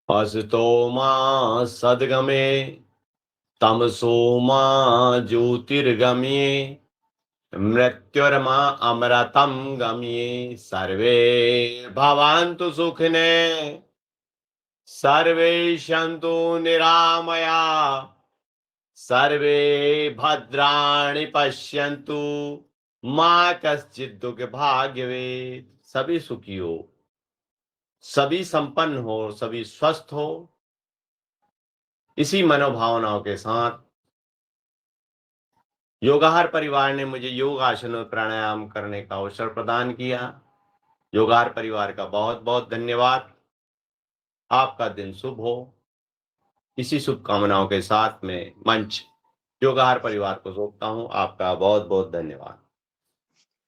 असतो मा सद्गमे तमसो मा ज्योतिर्गमये मृत्युर्मा अमृतं गमये सर्वे भवन्तु सुखिने सर्वे सन्तु निरामया सर्वे भद्राणि पश्यन्तु माँ कश्चित् दुख भाग्यवे। सभी सुखी हो, सभी संपन्न हो, सभी स्वस्थ हो। इसी मनोभावनाओं के साथ योगाहार परिवार ने मुझे योग आसन और प्राणायाम करने का अवसर प्रदान किया। योगाहार परिवार का बहुत-बहुत धन्यवाद। आपका दिन शुभ हो। इसी शुभकामनाओं के साथ में मंच योगाहार परिवार को सौंपता हूँ। आपका बहुत-बहुत धन्यवाद।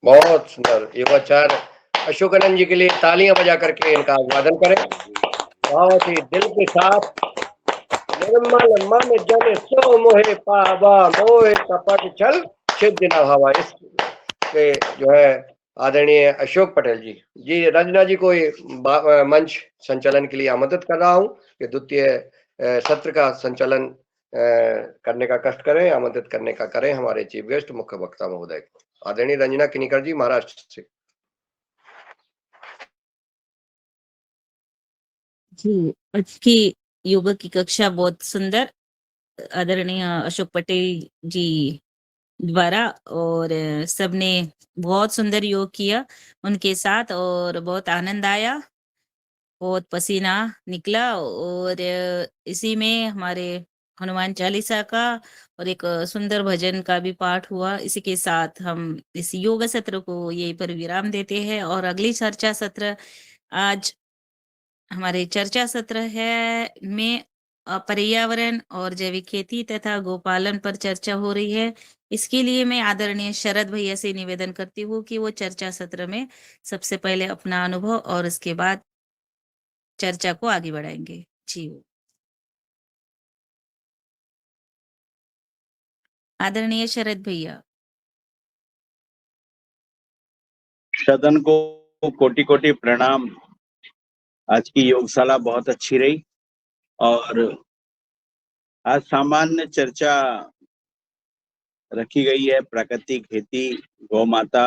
बहुत सुंदर योगाचार अशोकानंद जी के लिए तालियां बजा करके इनका अभिवादन करें। बहुत ही दिल के साथ निर्मल मन जन सो मोहे पावा मोहे कपट छल सिद्ध न भावा। इस पे जो है आदरणीय अशोक पटेल जी रंजना जी को मंच संचालन के लिए आमंत्रित कर रहा हूं कि द्वितीय सत्र का संचालन करने का कष्ट करें, आमंत्रित करने का करें हमारे चीफ गेस्ट मुख्य वक्ता महोदय को। आदरणीय रंजना किनीकर जी महाराष्ट्र से। जी, आज की योग की कक्षा बहुत सुंदर आदरणीय अशोक पटेल जी द्वारा और सबने बहुत सुंदर योग किया उनके साथ और बहुत आनंद आया, बहुत पसीना निकला और इसी में हमारे हनुमान चालीसा का और एक सुंदर भजन का भी पाठ हुआ। इसी के साथ हम इस योग सत्र को यहीं पर विराम देते हैं और अगली चर्चा सत्र आज हमारे चर्चा सत्र है में पर्यावरण और जैविक खेती तथा गोपालन पर चर्चा हो रही है। इसके लिए मैं आदरणीय शरद भैया से निवेदन करती हूँ कि वो चर्चा सत्र में सबसे पहले अपना अनुभव और उसके बाद चर्चा को आगे बढ़ाएंगे। जी आदरणीय शरद भैया। सदन को कोटि कोटि प्रणाम। आज की योगशाला बहुत अच्छी रही और आज सामान्य चर्चा रखी गई है। प्रकृति, खेती, गौ माता,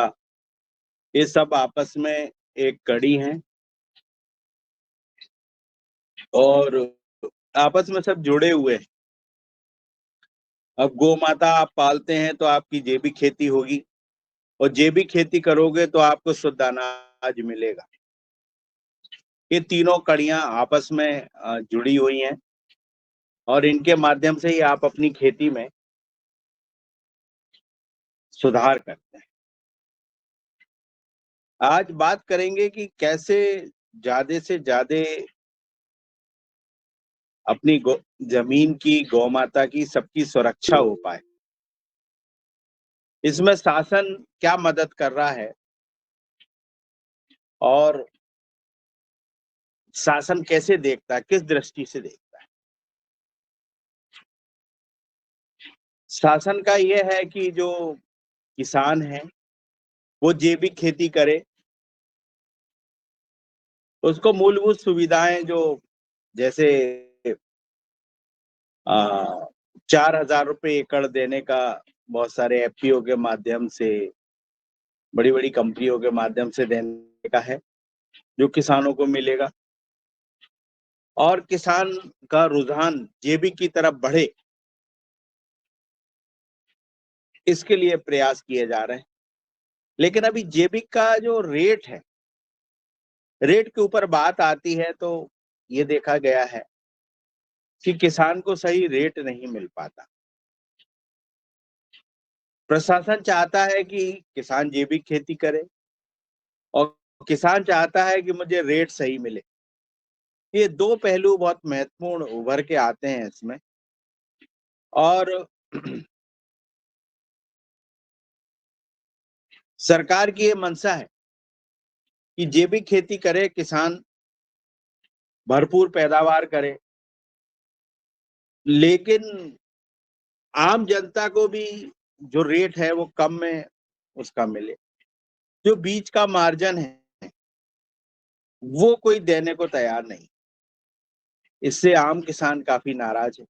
ये सब आपस में एक कड़ी है और आपस में सब जुड़े हुए हैं। अब गौ माता आप पालते हैं तो आपकी जैविक खेती होगी और जैविक खेती करोगे तो आपको शुद्ध अनाज मिलेगा। ये तीनों कड़ियां आपस में जुड़ी हुई हैं और इनके माध्यम से ही आप अपनी खेती में सुधार करते हैं। आज बात करेंगे कि कैसे ज्यादा से ज्यादा अपनी जमीन की, गौ माता की, सबकी सुरक्षा हो पाए। इसमें शासन क्या मदद कर रहा है और शासन कैसे देखता है, किस दृष्टि से देखता है। शासन का यह है कि जो किसान है वो जैविक खेती करे, उसको मूलभूत सुविधाएं जो जैसे 4,000 रुपये एकड़ देने का बहुत सारे एफपीओ के माध्यम से, बड़ी बड़ी कंपनियों के माध्यम से देने का है जो किसानों को मिलेगा और किसान का रुझान जैविक की तरफ बढ़े, इसके लिए प्रयास किए जा रहे हैं। लेकिन अभी जैविक का जो रेट है, रेट के ऊपर बात आती है तो ये देखा गया है कि किसान को सही रेट नहीं मिल पाता। प्रशासन चाहता है कि किसान जैविक खेती करे और किसान चाहता है कि मुझे रेट सही मिले। ये दो पहलू बहुत महत्वपूर्ण उभर के आते हैं इसमें और सरकार की ये मंशा है कि जैविक खेती करे, किसान भरपूर पैदावार करे, लेकिन आम जनता को भी जो रेट है वो कम में उसका मिले। जो बीच का मार्जिन है वो कोई देने को तैयार नहीं। इससे आम किसान काफी नाराज है।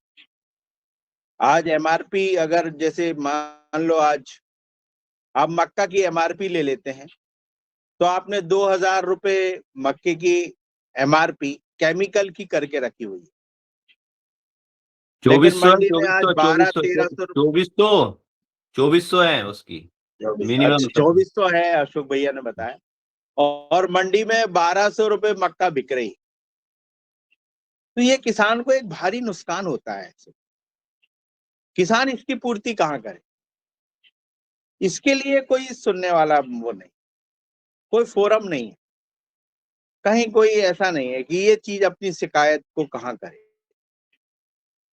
आज एमआरपी अगर जैसे मान लो आज आप मक्का की एमआरपी ले लेते हैं तो आपने 2000 रुपए मक्के की एमआरपी केमिकल की करके रखी हुई है, लेकिन 2400 मंडी में आज 2400 है उसकी मिनिमम। 2400 है, अशोक भैया ने बताया, और मंडी में 1200 रुपए मक्का बिक रही। तो ये किसान को एक भारी नुकसान होता है। किसान इसकी पूर्ति कहाँ करे? इसके लिए कोई सुनने वाला वो नहीं, कोई फोरम नहीं है, कहीं कोई ऐसा नहीं है कि ये चीज अपनी शिकायत को कहाँ करे।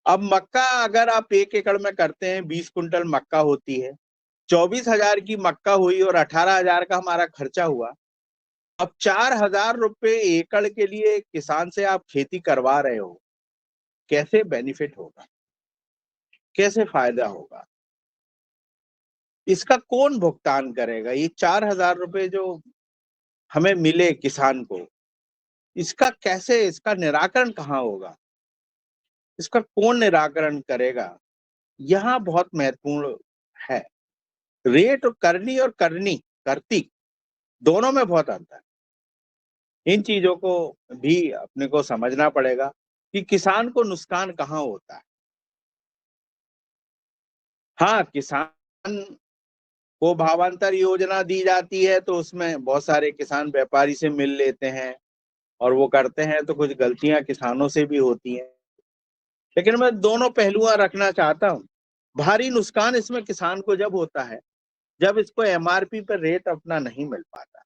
अब मक्का अगर आप 1 एकड़ में करते हैं, 20 कुंटल मक्का होती है, 24,000 की मक्का हुई और 18,000 का हमारा खर्चा हुआ। अब 4,000 रुपए एकड़ के लिए किसान से आप खेती करवा रहे हो, कैसे बेनिफिट होगा, कैसे फायदा होगा, इसका कौन भुगतान करेगा? ये 4,000 रुपए जो हमें मिले किसान को, इसका कैसे, इसका निराकरण कहाँ होगा, इसका कौन निराकरण करेगा? यहाँ बहुत महत्वपूर्ण है। रेट और करती दोनों में बहुत अंतर है। इन चीजों को भी अपने को समझना पड़ेगा कि किसान को नुकसान कहाँ होता है। हाँ, किसान को भावांतर योजना दी जाती है तो उसमें बहुत सारे किसान व्यापारी से मिल लेते हैं और वो करते हैं, तो कुछ गलतियां किसानों से भी होती हैं। लेकिन मैं दोनों पहलुआं रखना चाहता हूँ। भारी नुकसान इसमें किसान को जब होता है जब इसको एमआरपी पर रेट अपना नहीं मिल पाता।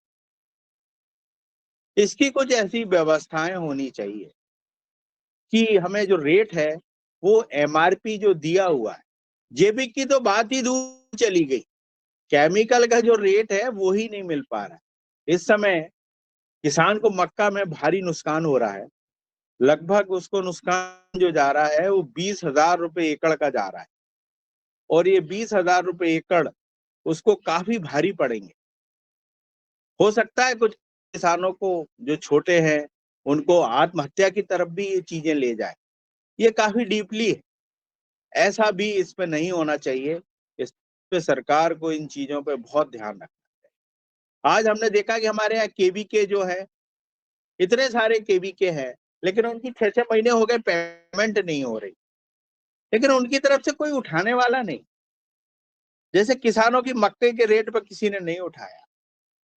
इसकी कुछ ऐसी व्यवस्थाएं होनी चाहिए कि हमें जो रेट है वो एमआरपी जो दिया हुआ है, जेबी की तो बात ही दूर चली गई, केमिकल का जो रेट है वो ही नहीं मिल पा रहा है। इस समय किसान को मक्का में भारी नुकसान हो रहा है। लगभग उसको नुकसान जो जा रहा है वो 20,000 रुपए एकड़ का जा रहा है, और ये 20,000 रुपए एकड़ उसको काफी भारी पड़ेंगे। हो सकता है कुछ किसानों को जो छोटे हैं उनको आत्महत्या की तरफ भी ये चीजें ले जाए। ये काफी डीपली है, ऐसा भी इस पे नहीं होना चाहिए। इस पे सरकार को इन चीजों पे बहुत ध्यान रखना चाहिए। आज हमने देखा कि हमारे यहाँ केवीके जो है, इतने सारे केवीके हैं, लेकिन उनकी 6-6 महीने हो गए पेमेंट नहीं हो रही, लेकिन उनकी तरफ से कोई उठाने वाला नहीं। जैसे किसानों की मक्के के रेट पर किसी ने नहीं उठाया।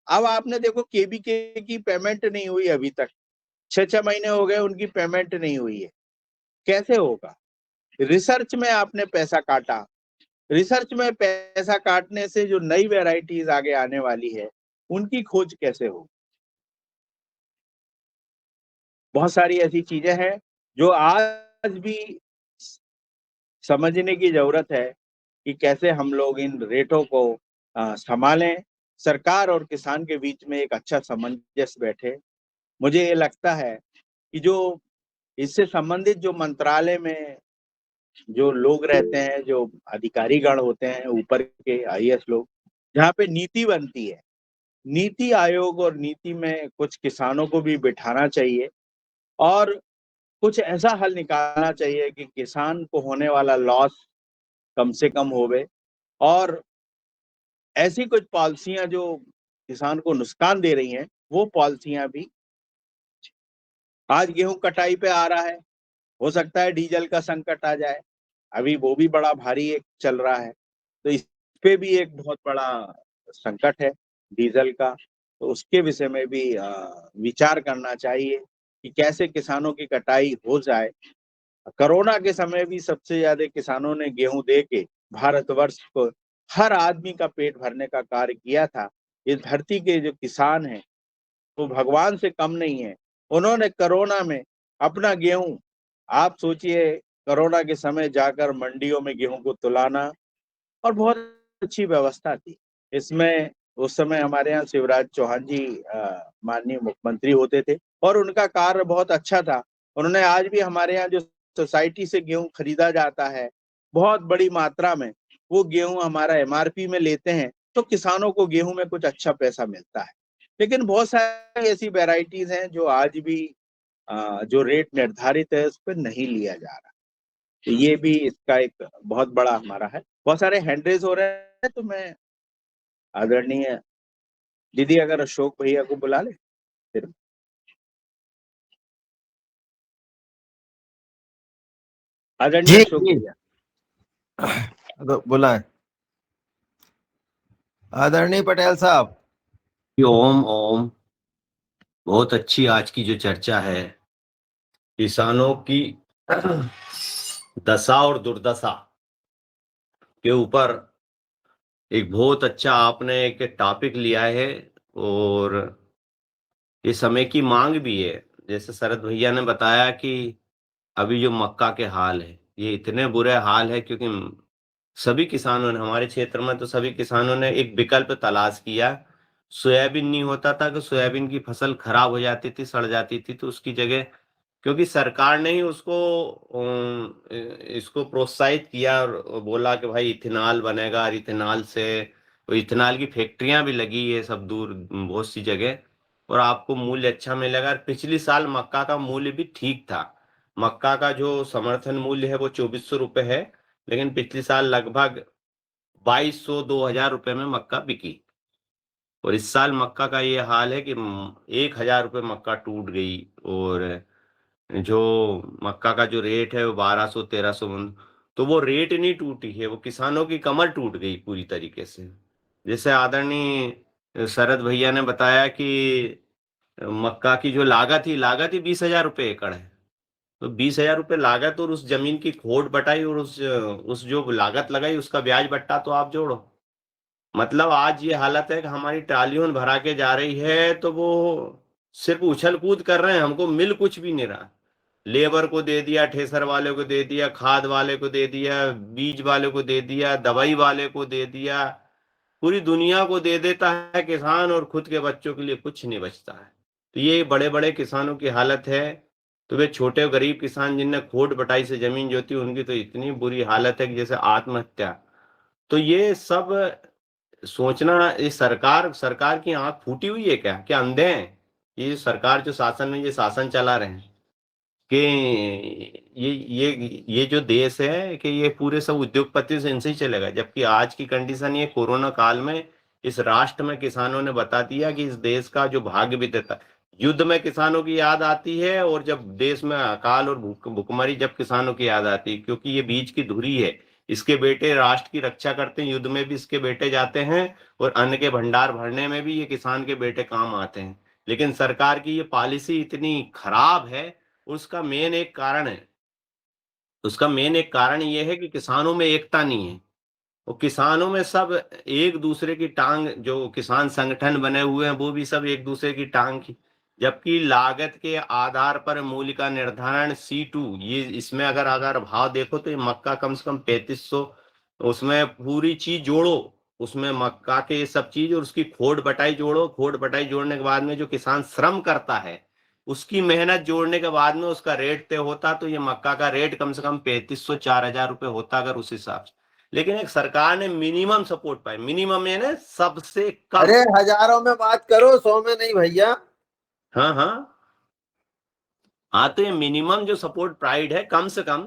अब आपने देखो केवीके की पेमेंट नहीं हुई अभी तक, 6-6 महीने हो गए उनकी पेमेंट नहीं हुई है, कैसे होगा? रिसर्च में आपने पैसा काटा, रिसर्च में पैसा काटने से जो नई वेराइटीज आगे आने वाली है उनकी खोज कैसे होगी? बहुत सारी ऐसी चीजें हैं जो आज भी समझने की जरूरत है कि कैसे हम लोग इन रेटों को संभालें, सरकार और किसान के बीच में एक अच्छा सामंजस्य बैठे। मुझे ये लगता है कि जो इससे संबंधित जो मंत्रालय में जो लोग रहते हैं, जो अधिकारी गण होते हैं ऊपर के आईएएस लोग, जहाँ पे नीति बनती है, नीति आयोग और नीति में कुछ किसानों को भी बिठाना चाहिए और कुछ ऐसा हल निकालना चाहिए कि किसान को होने वाला लॉस कम से कम होवे, और ऐसी कुछ पॉलिसियां जो किसान को नुकसान दे रही हैं वो पॉलिसियां भी। आज गेहूं कटाई पे आ रहा है, हो सकता है डीजल का संकट आ जाए, अभी वो भी बड़ा भारी एक चल रहा है, तो इस पे भी एक बहुत बड़ा संकट है डीजल का। तो उसके विषय में भी विचार करना चाहिए कि कैसे किसानों की कटाई हो जाए। कोरोना के समय भी सबसे ज्यादा किसानों ने गेहूं दे के भारतवर्ष को हर आदमी का पेट भरने का कार्य किया था। इस धरती के जो किसान हैं वो भगवान से कम नहीं है। उन्होंने कोरोना में अपना गेहूं, आप सोचिए कोरोना के समय जाकर मंडियों में गेहूं को तुलाना, और बहुत अच्छी व्यवस्था थी इसमें। उस समय हमारे यहाँ शिवराज चौहान जी माननीय मुख्यमंत्री होते थे और उनका कार्य बहुत अच्छा था। उन्होंने आज भी हमारे यहाँ जो सोसाइटी से गेहूं खरीदा जाता है बहुत बड़ी मात्रा में, वो गेहूं हमारा एमआरपी में लेते हैं, तो किसानों को गेहूं में कुछ अच्छा पैसा मिलता है। लेकिन बहुत सारी ऐसी वेराइटीज हैं जो आज भी जो रेट निर्धारित है उस पर नहीं लिया जा रहा। तो ये भी इसका एक बहुत बड़ा हमारा है। बहुत सारे हैंड रेज हो रहे हैं, तो मैं आदरणीय दीदी अगर अशोक भैया को बुला ले फिर। आदरणीय जी अशोक जी भैया। बुलाएं आदरणीय पटेल साहब। ओम ओम। बहुत अच्छी आज की जो चर्चा है किसानों की दशा और दुर्दशा के ऊपर, एक बहुत अच्छा आपने एक टॉपिक लिया है और ये समय की मांग भी है। जैसे शरद भैया ने बताया कि अभी जो मक्का के हाल है ये इतने बुरे हाल है, क्योंकि सभी किसानों ने, हमारे क्षेत्र में तो सभी किसानों ने एक विकल्प तलाश किया। सोयाबीन नहीं होता था कि सोयाबीन की फसल खराब हो जाती थी, सड़ जाती थी, तो उसकी जगह, क्योंकि सरकार ने ही उसको इसको प्रोत्साहित किया और बोला कि भाई इथेनॉल बनेगा, और इथेनॉल से, और इथेनॉल की फैक्ट्रियां भी लगी है सब दूर बहुत सी जगह, और आपको मूल्य अच्छा मिलेगा। और पिछली साल मक्का का मूल्य भी ठीक था। मक्का का जो समर्थन मूल्य है वो 2400 रुपये है, लेकिन पिछली साल लगभग 2200-2000 रुपये में मक्का बिकी। और इस साल मक्का का ये हाल है कि 1000 रुपये मक्का टूट गई, और जो मक्का का जो रेट है वो 1200-1300। तो वो रेट नहीं टूटी है, वो किसानों की कमर टूट गई पूरी तरीके से। जैसे आदरणीय शरद भैया ने बताया कि मक्का की जो लागत ही 20,000 रुपये एकड़ है। तो 20,000 रुपये लागत और उस जमीन की खोट बटाई और उस जो लागत लगाई उसका ब्याज बट्टा तो आप जोड़ो। मतलब आज ये हालत है कि हमारी ट्रालियों भरा के जा रही है तो वो सिर्फ उछल कूद कर रहे हैं, हमको मिल कुछ भी नहीं रहा। लेबर को दे दिया, ठेसर वाले को दे दिया, खाद वाले को दे दिया, बीज वाले को दे दिया, दवाई वाले को दे दिया, पूरी दुनिया को दे देता है किसान, और खुद के बच्चों के लिए कुछ नहीं बचता है। तो ये बड़े बड़े किसानों की हालत है। तो वे छोटे गरीब किसान जिनने खोट बटाई से जमीन जोती उनकी तो इतनी बुरी हालत है कि जैसे आत्महत्या। तो ये सब सोचना, ये सरकार की आंख फूटी हुई है क्या? क्या अंधे हैं? ये सरकार जो शासन में ये शासन चला रहे हैं कि ये जो देश है कि ये पूरे सब उद्योगपति से इनसे ही चलेगा। जबकि आज की कंडीशन ये कोरोना काल में इस राष्ट्र में किसानों ने बता दिया कि इस देश का जो भाग्य विधाता, युद्ध में किसानों की याद आती है, और जब देश में अकाल और भुखमरी जब किसानों की याद आती है, क्योंकि ये बीज की धुरी है। इसके बेटे राष्ट्र की रक्षा करते हैं, युद्ध में भी इसके बेटे जाते हैं, और अन्न के भंडार भरने में भी ये किसान के बेटे काम आते हैं। लेकिन सरकार की ये पॉलिसी इतनी खराब है, उसका मेन एक कारण ये है कि किसानों में एकता नहीं है। वो किसानों में सब एक दूसरे की टांग, जो किसान संगठन बने हुए हैं वो भी सब एक दूसरे की टांग की। जबकि लागत के आधार पर मूल्य का निर्धारण C2, ये इसमें अगर भाव देखो तो ये मक्का कम से कम 3500, उसमें पूरी चीज जोड़ो, उसमें मक्का के ये सब चीज और उसकी खोट बटाई जोड़ो, खोट बटाई जोड़ने के बाद में जो किसान श्रम करता है उसकी मेहनत जोड़ने के बाद में उसका रेट तय होता, तो ये मक्का का रेट कम से कम 3500-4000 रुपये होता अगर उस हिसाब से। लेकिन एक सरकार ने मिनिमम सपोर्ट पाए, मिनिमम यानी सबसे कम। अरे हजारों में बात करो, 100 में नहीं भैया। हाँ हाँ हाँ, तो ये मिनिमम जो सपोर्ट प्राइड है कम से कम,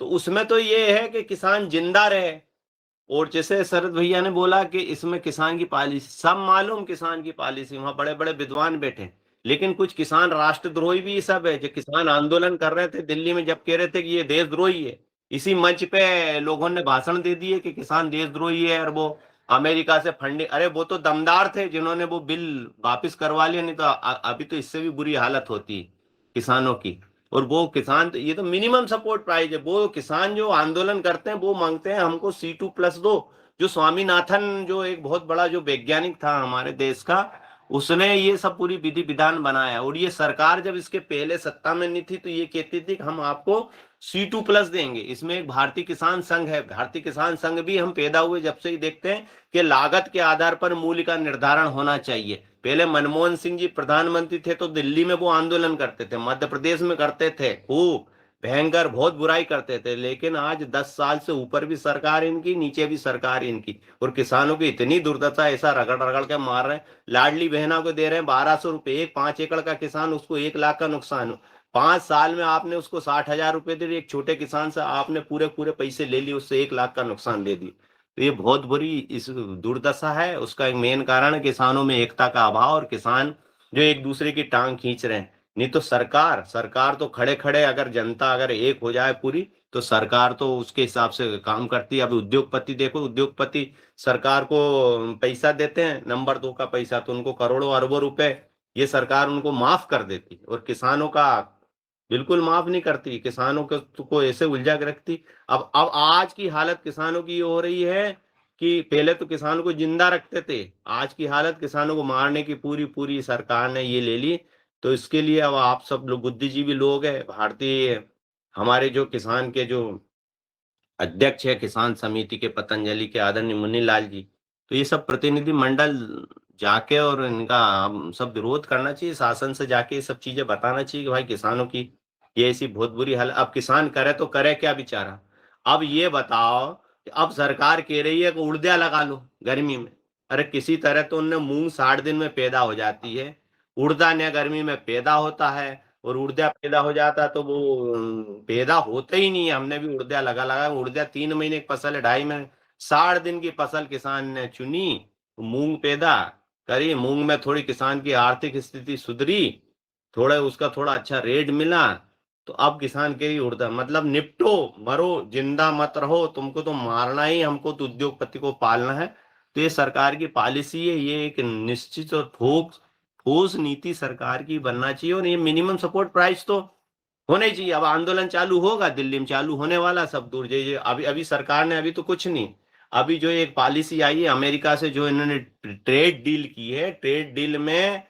तो उसमें तो ये है कि किसान जिंदा रहे। और जैसे शरद भैया ने बोला कि इसमें किसान की पॉलिसी, सब मालूम किसान की पॉलिसी, वहां बड़े बड़े विद्वान बैठे, लेकिन कुछ किसान राष्ट्रद्रोही भी सब है। जो किसान आंदोलन कर रहे थे दिल्ली में, जब कह रहे थे कि ये देशद्रोही है, इसी मंच पे लोगों ने भाषण दे दिए कि किसान देशद्रोही है, और वो अमेरिका से फंडिंग, अरे वो तो दमदार थे जिन्होंने वो बिल वापिस करवा लिया, नहीं तो अभी तो इससे भी बुरी हालत होती किसानों की। और वो किसान, ये तो मिनिमम सपोर्ट प्राइस है। वो किसान जो आंदोलन करते हैं वो मांगते हैं हमको C2+ दो। जो स्वामीनाथन, जो एक बहुत बड़ा जो वैज्ञानिक था हमारे देश का, उसने ये सब पूरी विधि विधान बनाया। और ये सरकार जब इसके पहले सत्ता में नहीं थी तो ये कहती थी कि हम आपको C2+ देंगे। इसमें एक भारतीय किसान संघ है, भारतीय किसान संघ भी हम पैदा हुए जब से ही देखते हैं कि लागत के आधार पर मूल्य का निर्धारण होना चाहिए। पहले मनमोहन सिंह जी प्रधानमंत्री थे तो दिल्ली में वो आंदोलन करते थे, मध्य प्रदेश में करते थे खूब, भयंकर बहुत बुराई करते थे, लेकिन आज 10 साल से ऊपर भी सरकार इनकी, नीचे भी सरकार इनकी, और किसानों की इतनी दुर्दशा, ऐसा रगड़ रगड़ के मार रहे हैं। लाडली बहना को दे रहे हैं 1200 रुपए, एक 5 एकड़ का किसान, उसको 1 लाख का नुकसान हो। 5 साल में आपने उसको 60,000 रुपए दे दिए, एक छोटे किसान से आपने पूरे पूरे पैसे ले लिए, उससे 1 लाख का नुकसान दे दिए। तो ये बहुत बुरी इस दुर्दशा है। उसका एक मेन कारण है किसानों में एकता का अभाव, और किसान जो एक दूसरे की टांग खींच रहे हैं। नहीं तो सरकार तो खड़े खड़े, अगर जनता अगर एक हो जाए पूरी, तो सरकार तो उसके हिसाब से काम करती है। अभी उद्योगपति देखो, उद्योगपति सरकार को पैसा देते हैं, नंबर 2 का पैसा, तो उनको करोड़ों अरबों रुपए ये सरकार उनको माफ कर देती, और किसानों का बिल्कुल माफ नहीं करती। किसानों को ऐसे उलझा के रखती। अब आज की हालत किसानों की ये हो रही है कि पहले तो किसानों को जिंदा रखते थे, आज की हालत किसानों को मारने की पूरी पूरी सरकार ने ये ले ली। तो इसके लिए अब आप सब लोग बुद्धिजीवी लोग हैं, भारतीय हमारे जो किसान के जो अध्यक्ष है किसान समिति के पतंजलि के आदरणीय मुनीलाल जी, तो ये सब प्रतिनिधि मंडल जाके और इनका हम सब विरोध करना चाहिए, शासन से जाके ये सब चीजें बताना चाहिए कि भाई किसानों की ये ऐसी बहुत बुरी हालत। अब किसान करे तो करे क्या बेचारा। अब ये बताओ कि अब सरकार कह रही है कि उड़दिया लगा लो गर्मी में। अरे किसी तरह तो उनने मूंग 60 दिन में पैदा हो जाती है, उड़दा ने गर्मी में पैदा होता है, और उड़दिया पैदा हो जाता तो वो पैदा होते ही नहीं है। हमने भी उड़दिया लगा उड़दिया 3 महीने की फसल है, 2.5 महीने 60 दिन की फसल किसान ने चुनी, मूंग पैदा करी, मूंग में थोड़ी किसान की आर्थिक स्थिति सुधरी, थोड़ा उसका थोड़ा अच्छा रेट मिला, तो अब किसान के ही उड़दा, मतलब निपटो मरो जिंदा मत रहो, तुमको तो मारना ही, हमको तो उद्योगपति को पालना है। तो ये सरकार की पॉलिसी है, ये एक निश्चित और ठोस नीति सरकार की बनना चाहिए, और ये मिनिमम सपोर्ट प्राइस तो होने चाहिए। अब आंदोलन चालू होगा, दिल्ली में चालू होने वाला, सब दूर जाइए। अभी अभी सरकार ने अभी तो कुछ नहीं, अभी जो एक पॉलिसी आई है अमेरिका से, जो इन्होंने ट्रेड डील की है, ट्रेड डील में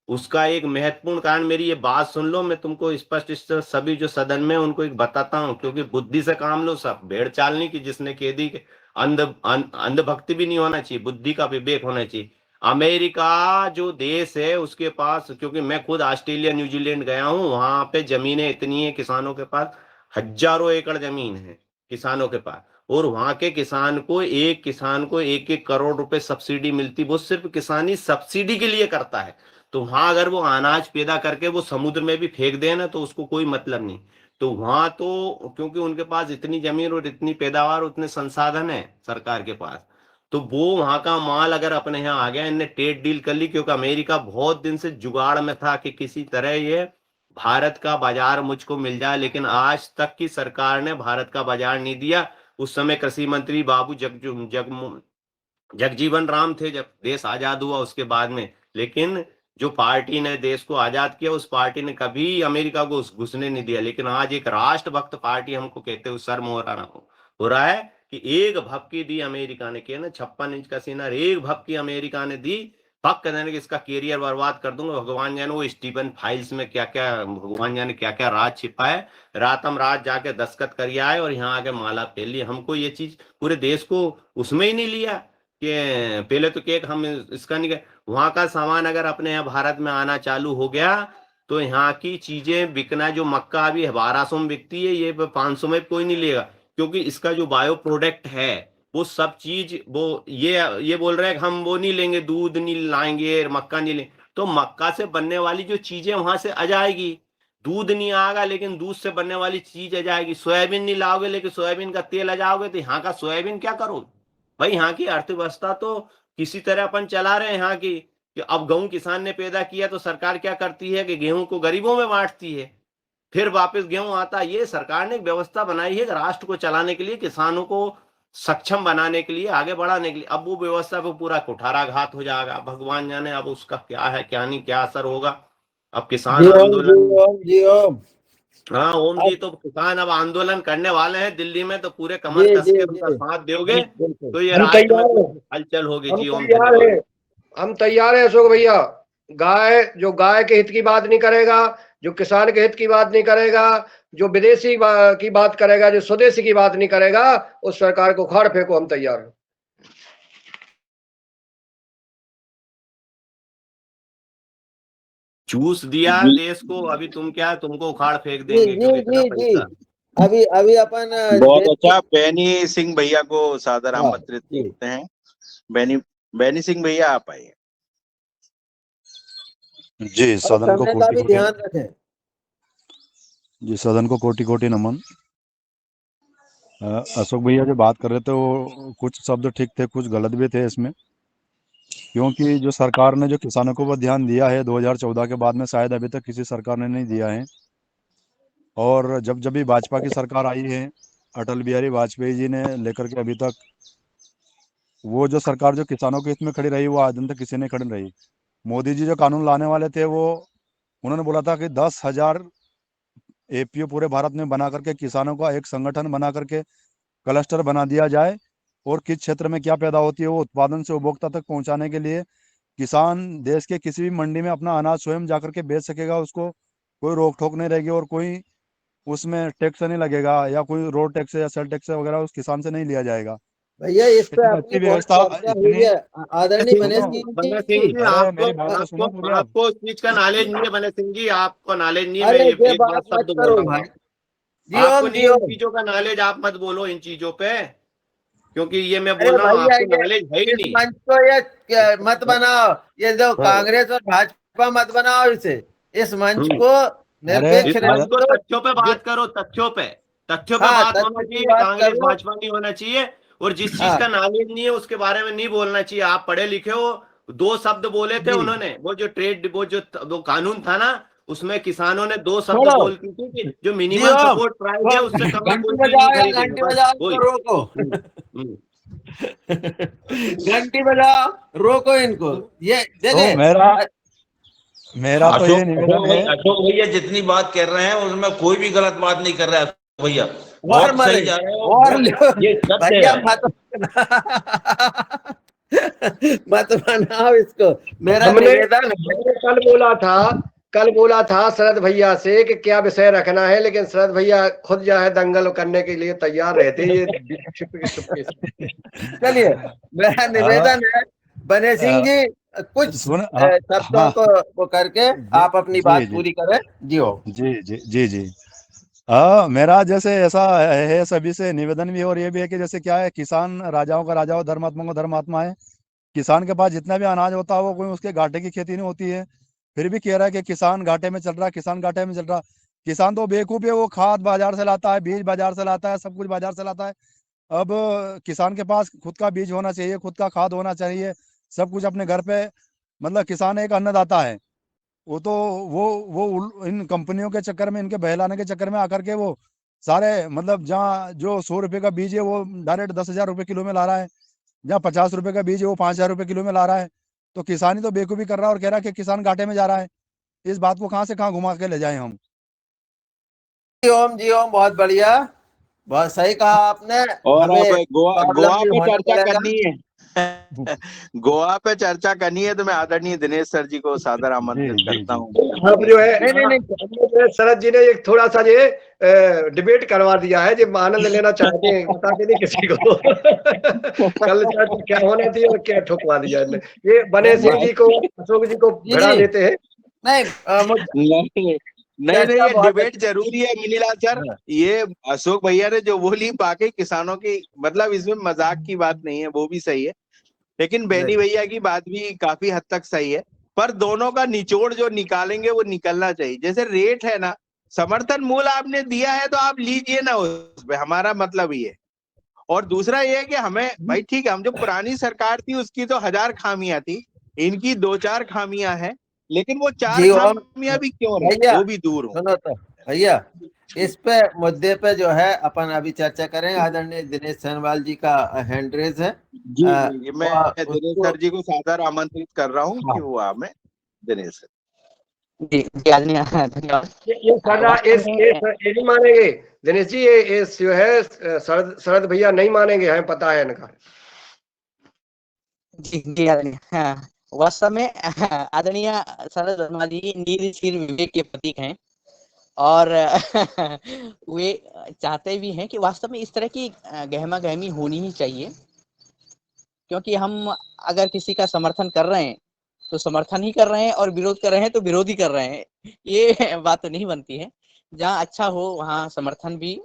उसका एक महत्वपूर्ण कारण, मेरी ये बात सुन लो, मैं तुमको स्पष्ट सभी जो सदन में उनको एक बताता हूँ, क्योंकि बुद्धि से काम लो, सब भेड़ चाल नहीं कि जिसने कह दी कि अंधभक्ति भी नहीं होना चाहिए, बुद्धि का विवेक होना चाहिए। अमेरिका जो देश है उसके पास, क्योंकि मैं खुद ऑस्ट्रेलिया न्यूजीलैंड गया हूँ, वहां पे जमीनें इतनी है किसानों के पास, हजारों एकड़ जमीन है किसानों के पास, और वहां के किसान को एक 1-1 करोड़ रुपए सब्सिडी मिलती, वो सिर्फ किसानी सब्सिडी के लिए करता है। तो वहां अगर वो अनाज पैदा करके वो समुद्र में भी फेंक दे ना, तो उसको कोई मतलब नहीं। तो वहां तो क्योंकि उनके पास इतनी जमीन और इतनी पैदावार, उतने संसाधन है सरकार के पास, तो वो वहां का माल अगर अपने यहाँ आ गया, इनने ट्रेड डील कर ली, क्योंकि अमेरिका बहुत दिन से जुगाड़ में था कि किसी तरह ये भारत का बाजार मुझको मिल जाए, लेकिन आज तक की सरकार ने भारत का बाजार नहीं दिया। उस समय कृषि मंत्री बाबू जगजीवन राम थे जब देश आजाद हुआ उसके बाद में, लेकिन जो पार्टी ने देश को आजाद किया, उस पार्टी ने कभी अमेरिका को घुसने नहीं दिया। लेकिन आज एक राष्ट्रभक्त पार्टी हमको कहते हुए शर्म हो रहा है कि एक भपकी दी अमेरिका ने, किया ना 56 इंच का सीना, एक भपकी अमेरिका ने दी, पक कहने कि इसका कैरियर बर्बाद कर दूंगा। भगवान जाने वो स्टीफन फाइल्स में क्या क्या, भगवान जाने क्या क्या राज छिपा है। रातम रात जाके दस्तखत कर आए और यहाँ आके माला फेर ली। हमको ये चीज पूरे देश को उसमें ही नहीं लिया कि पहले तो केक हम इसका नहीं, वहां का सामान अगर अपने यहाँ भारत में आना चालू हो गया, तो यहाँ की चीजें बिकना, जो मक्का अभी 1200 में बिकती है, ये 500 में कोई नहीं लेगा, क्योंकि इसका जो बायो प्रोडक्ट है वो सब चीज, वो ये बोल रहे हैं कि हम वो नहीं लेंगे, दूध नहीं लाएंगे, मक्का नहीं लेंगे, तो मक्का से बनने वाली जो चीजें वहां से आ जाएगी। दूध नहीं आएगा लेकिन दूध से बनने वाली चीज आ जाएगी। सोयाबीन नहीं लाओगे लेकिन सोयाबीन का तेल आ जाओगे, तो यहाँ का सोयाबीन क्या करोगे भाई। यहाँ की अर्थव्यवस्था तो किसी तरह अपन चला रहे हैं यहाँ की, कि अब गेहूं किसान ने पैदा किया तो सरकार क्या करती है कि गेहूं को गरीबों में बांटती है, फिर वापस गेहूं आता है। ये सरकार ने एक व्यवस्था बनाई है राष्ट्र को चलाने के लिए, किसानों को सक्षम बनाने के लिए, आगे बढ़ाने के लिए। अब वो व्यवस्था पे पूरा कुठाराघात हो जाएगा, भगवान जाने अब उसका क्या है क्या नहीं, क्या असर होगा। अब किसान आंदोलन, जी ओम। हाँ ओम जी, तो किसान अब आंदोलन करने वाले हैं दिल्ली में, तो पूरे कमर कस के उनका साथ दोगे तो ये हम राष्ट्र में तैयार हैं, हलचल होगी। हम जी ओम, तैयार धन्यवाद। हैं, हम तैयार हैं अशोक भैया। जो गाय के हित की बात नहीं करेगा, जो किसान के हित की बात नहीं करेगा, जो विदेशी की बात करेगा, जो स्वदेशी की बात नहीं करेगा, उस सरकार को उखाड़ फेंको, हम तैयार हैं। चूस दिया जी देश को, अभी तुम क्या, तुमको उखाड़ फेंक जी देंगे जी क्योंकि इतना जी जी पैसा। अभी अभी अपन बहुत देश अच्छा। बेनी सिंह भैया को सादर हाँ आमंत्रित जी करते हैं। बेनी बेनी सिंह भैया आप आइए। जी और सदन को समय का कोटि भी कोटि ध्यान रखें। जी सदन को कोटि कोटि नमन। अशोक भैया जो बात कर रहे थे वो कुछ शब्द ठीक थे, कुछ गलत भी थे इसमें, क्योंकि जो सरकार ने जो किसानों को वो ध्यान दिया है 2014 के बाद में शायद अभी तक किसी सरकार ने नहीं दिया है। और जब जब भी भाजपा की सरकार आई है अटल बिहारी वाजपेयी जी ने लेकर के अभी तक, वो जो सरकार जो किसानों के हित में खड़ी रही वो आज दिन तक किसी ने खड़ी नहीं रही। मोदी जी जो कानून लाने वाले थे वो उन्होंने बोला था कि 10,000 एपीओ पूरे भारत में बना करके किसानों का एक संगठन बना करके क्लस्टर बना दिया जाए, और किस क्षेत्र में क्या पैदा होती है वो उत्पादन से उपभोक्ता तक पहुंचाने के लिए किसान देश के किसी भी मंडी में अपना अनाज स्वयं जाकर के बेच सकेगा, उसको कोई रोक टोक नहीं रहेगी और कोई उसमें टैक्स नहीं लगेगा, या कोई रोड टैक्स या सेल टैक्स वगैरह उस किसान से नहीं लिया जाएगा। भैया इस पे इतनी अपनी अच्छी बहुत व्यवस्था, चर्चा हुई इतनी, है आदरणीय सिंह बनेश सुनो, जी, सिंह बने सिंह जी। जी, अरे आपको मेरी बात तो सुनो आपको पूरी आप। आपको उस चीज का नॉलेज नहीं है। बने सिंह जी, आपको नॉलेज नहीं है। मैं अरे ये एक बार बात मत शब्द बोल करो रहा हूँ भाई। आपको, जी आपको ओम नहीं जी है इन ओम। चीजों का नॉलेज, आप मत बोलो इन चीजों पे, क्योंकि ये मैं अरे बोल रहा हूँ भैया आपको ये नॉलेज है ही इस नहीं। मंच को मत बनाओ। ये जो हाँ। कांग्रेस और भाजपा मत बनाओ इसे। इस मंच हम्म। को अरे निरपेक्ष इस रहने मंच को दो। तथ्यों पे जो बात करो, तथ्यों पे, तथ्यों पे हाँ बात होना तथ्य की चाहिए, बात कांग्रेस करो। भाजपा नहीं होना चाहिए। और जिस चीज हाँ का नॉलेज नहीं है उसके बारे में नहीं बोलना चाहिए। आप पढ़े लिखे हो। दो शब्द बोले थे जी उन्होंने, वो जो वो कानून था ना, उसमें किसानों ने दो शब्द छोड़ो। बोल की थी कि जो जी मिनिमम ओम सपोर्ट प्राइस है वो उससे कम में घंटी कोई चीज नहीं बजाओ या खरीदेगा, घंटी बस बजाओ वही। इनको रोको। हम्म, हम्म। घंटी बजाओ रोको इनको। ये तो देखे मेरा तो ये अशोक निवेदन है। अशोक भैया जितनी बात कर रहे हैं उसमें कोई भी गलत बात नहीं कर रहा है अशोक भैया, और बहुत मरे सही जा रहे हो, और बहुत ये सत्य भैया है। मत बनाओ इसको। मेरा हमने निवेदन है। हमने कल बोला था शरद भैया से कि क्या विषय रखना है, लेकिन शरद भैया खुद जो है दंगल करने के लिए तैयार रहते, ये चुपके चुपके से। चलिए मेरा आ, निवेदन है बने सिंह आ, जी कुछ सुन, हाँ शब्दों हाँ, को वो करके जी आप अपनी जी बात जी पूरी करें। जी हो। जी जी जी जी। मेरा जैसे ऐसा है सभी से निवेदन भी है, और ये भी है कि जैसे क्या है, किसान राजाओं का राजा हो, धर्मात्मा का धर्मात्मा है। किसान के पास जितना भी अनाज होता है वो कोई उसके घाटे की खेती नहीं होती है, फिर भी कह रहा है कि किसान घाटे में चल रहा है, किसान घाटे में चल रहा है। किसान तो बेवकूफ है, वो खाद बाजार से लाता है, बीज बाजार से लाता है, सब कुछ बाजार से लाता है। अब किसान के पास खुद का बीज होना चाहिए, खुद का खाद होना चाहिए, सब कुछ अपने घर पे। मतलब किसान एक अन्नदाता है। वो तो इन कंपनियों के चक्कर में, इनके बहलाने के चक्कर में आकर के वो सारे, मतलब जहाँ जो 100 रुपए का बीज है वो डायरेक्ट 10,000 रुपए किलो में ला रहा है, जहाँ 50 रुपए का बीज है वो 5,000 रुपए किलो में ला रहा है। तो किसान ही तो बेवकूफी कर रहा है और कह रहा है कि किसान घाटे में जा रहा है। इस बात को कहाँ से कहाँ घुमा के ले जाए हम। जी ओम बहुत बढ़िया। बहुत सही कहा आपने। और हमें अब गोवा प्रॉब्लम गोवा भी पे होना चर्चा पड़ेगा। करनी है। गोवा पे चर्चा करनी है तो मैं आदरणीय दिनेश सर जी को सादर जी आमंत्रित जी करता जी हूँ। अब जो है नहीं नहीं नहीं हमने जो है शरद जी ने एक थोड़ा सा ये डिबेट करवा दिया है, जो आनंद लेना चाहते हैं बताते नहीं किसी को। कल चर्चा क्या होना थी और क्या ठुकवा दिया इन्होंने। ये बने सिंह जी को, अशोक जी को जी भिड़ा जी देते हैं। नहीं नहीं नहीं नहीं, चर्चा ये बहुत डिबेट जरूरी है मिनीलाल सर। हाँ, ये अशोक भैया ने जो बोली बाकी किसानों की, मतलब इसमें मजाक की बात नहीं है, वो भी सही है। लेकिन बेनी नहीं भैया की बात भी काफी हद तक सही है। पर दोनों का निचोड़ जो निकालेंगे वो निकलना चाहिए। जैसे रेट है ना, समर्थन मूल्य आपने दिया है तो आप लीजिए ना उस पे, हमारा मतलब ये है। और दूसरा ये है कि हमें भाई ठीक है, हम जो पुरानी सरकार थी उसकी तो 1000 खामियां थी, इनकी 2-4 खामियां हैं, लेकिन वो 4 जी ओम खामियां भी क्यों रहे, भैया वो भी दूर हो। सुनो तो भैया इस पे मुद्दे पे जो है अपन अभी चर्चा करें। आदरणीय दिनेश सनवाल जी का हैंड रेज है। जी जी जी, मैं दिनेश उसको सर जी को सादर आमंत्रित कर रहा हूँ कि हाँ वो हमें, दिनेश सर। जी जी आदरणीय धन्यवाद। ये सरदार वास्तव में ये नहीं मानेंगे दिनेश जी, ये जो है शरद भैया नहीं मानेंगे, हमें पता है इनका। जी जी आदरणीय, हाँ, वास्तव में आदरणीय शरद वर्मा जी नीति शील विवेक के प्रतीक हैं, और वे चाहते भी हैं कि वास्तव में इस तरह की गहमा गहमी होनी ही चाहिए, क्योंकि हम अगर किसी का समर्थन कर रहे हैं तो समर्थन ही कर रहे हैं और विरोध कर रहे हैं तो विरोध ही कर रहे हैं। ये बात तो नहीं बनती है। जहाँ अच्छा हो वहाँ समर्थन भी,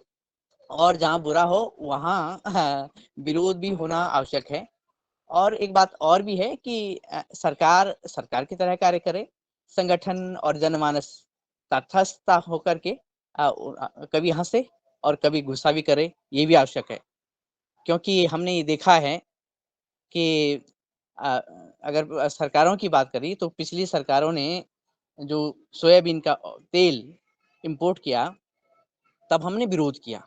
और जहाँ बुरा हो वहाँ विरोध भी होना आवश्यक है। और एक बात और भी है कि सरकार की तरह कार्य करे, संगठन और जनमानस तटस्थ होकर के कभी हंसे और कभी गुस्सा भी करे, ये भी आवश्यक है। क्योंकि हमने ये देखा है कि अगर सरकारों की बात करी तो पिछली सरकारों ने जो सोयाबीन का तेल इंपोर्ट किया तब हमने विरोध किया।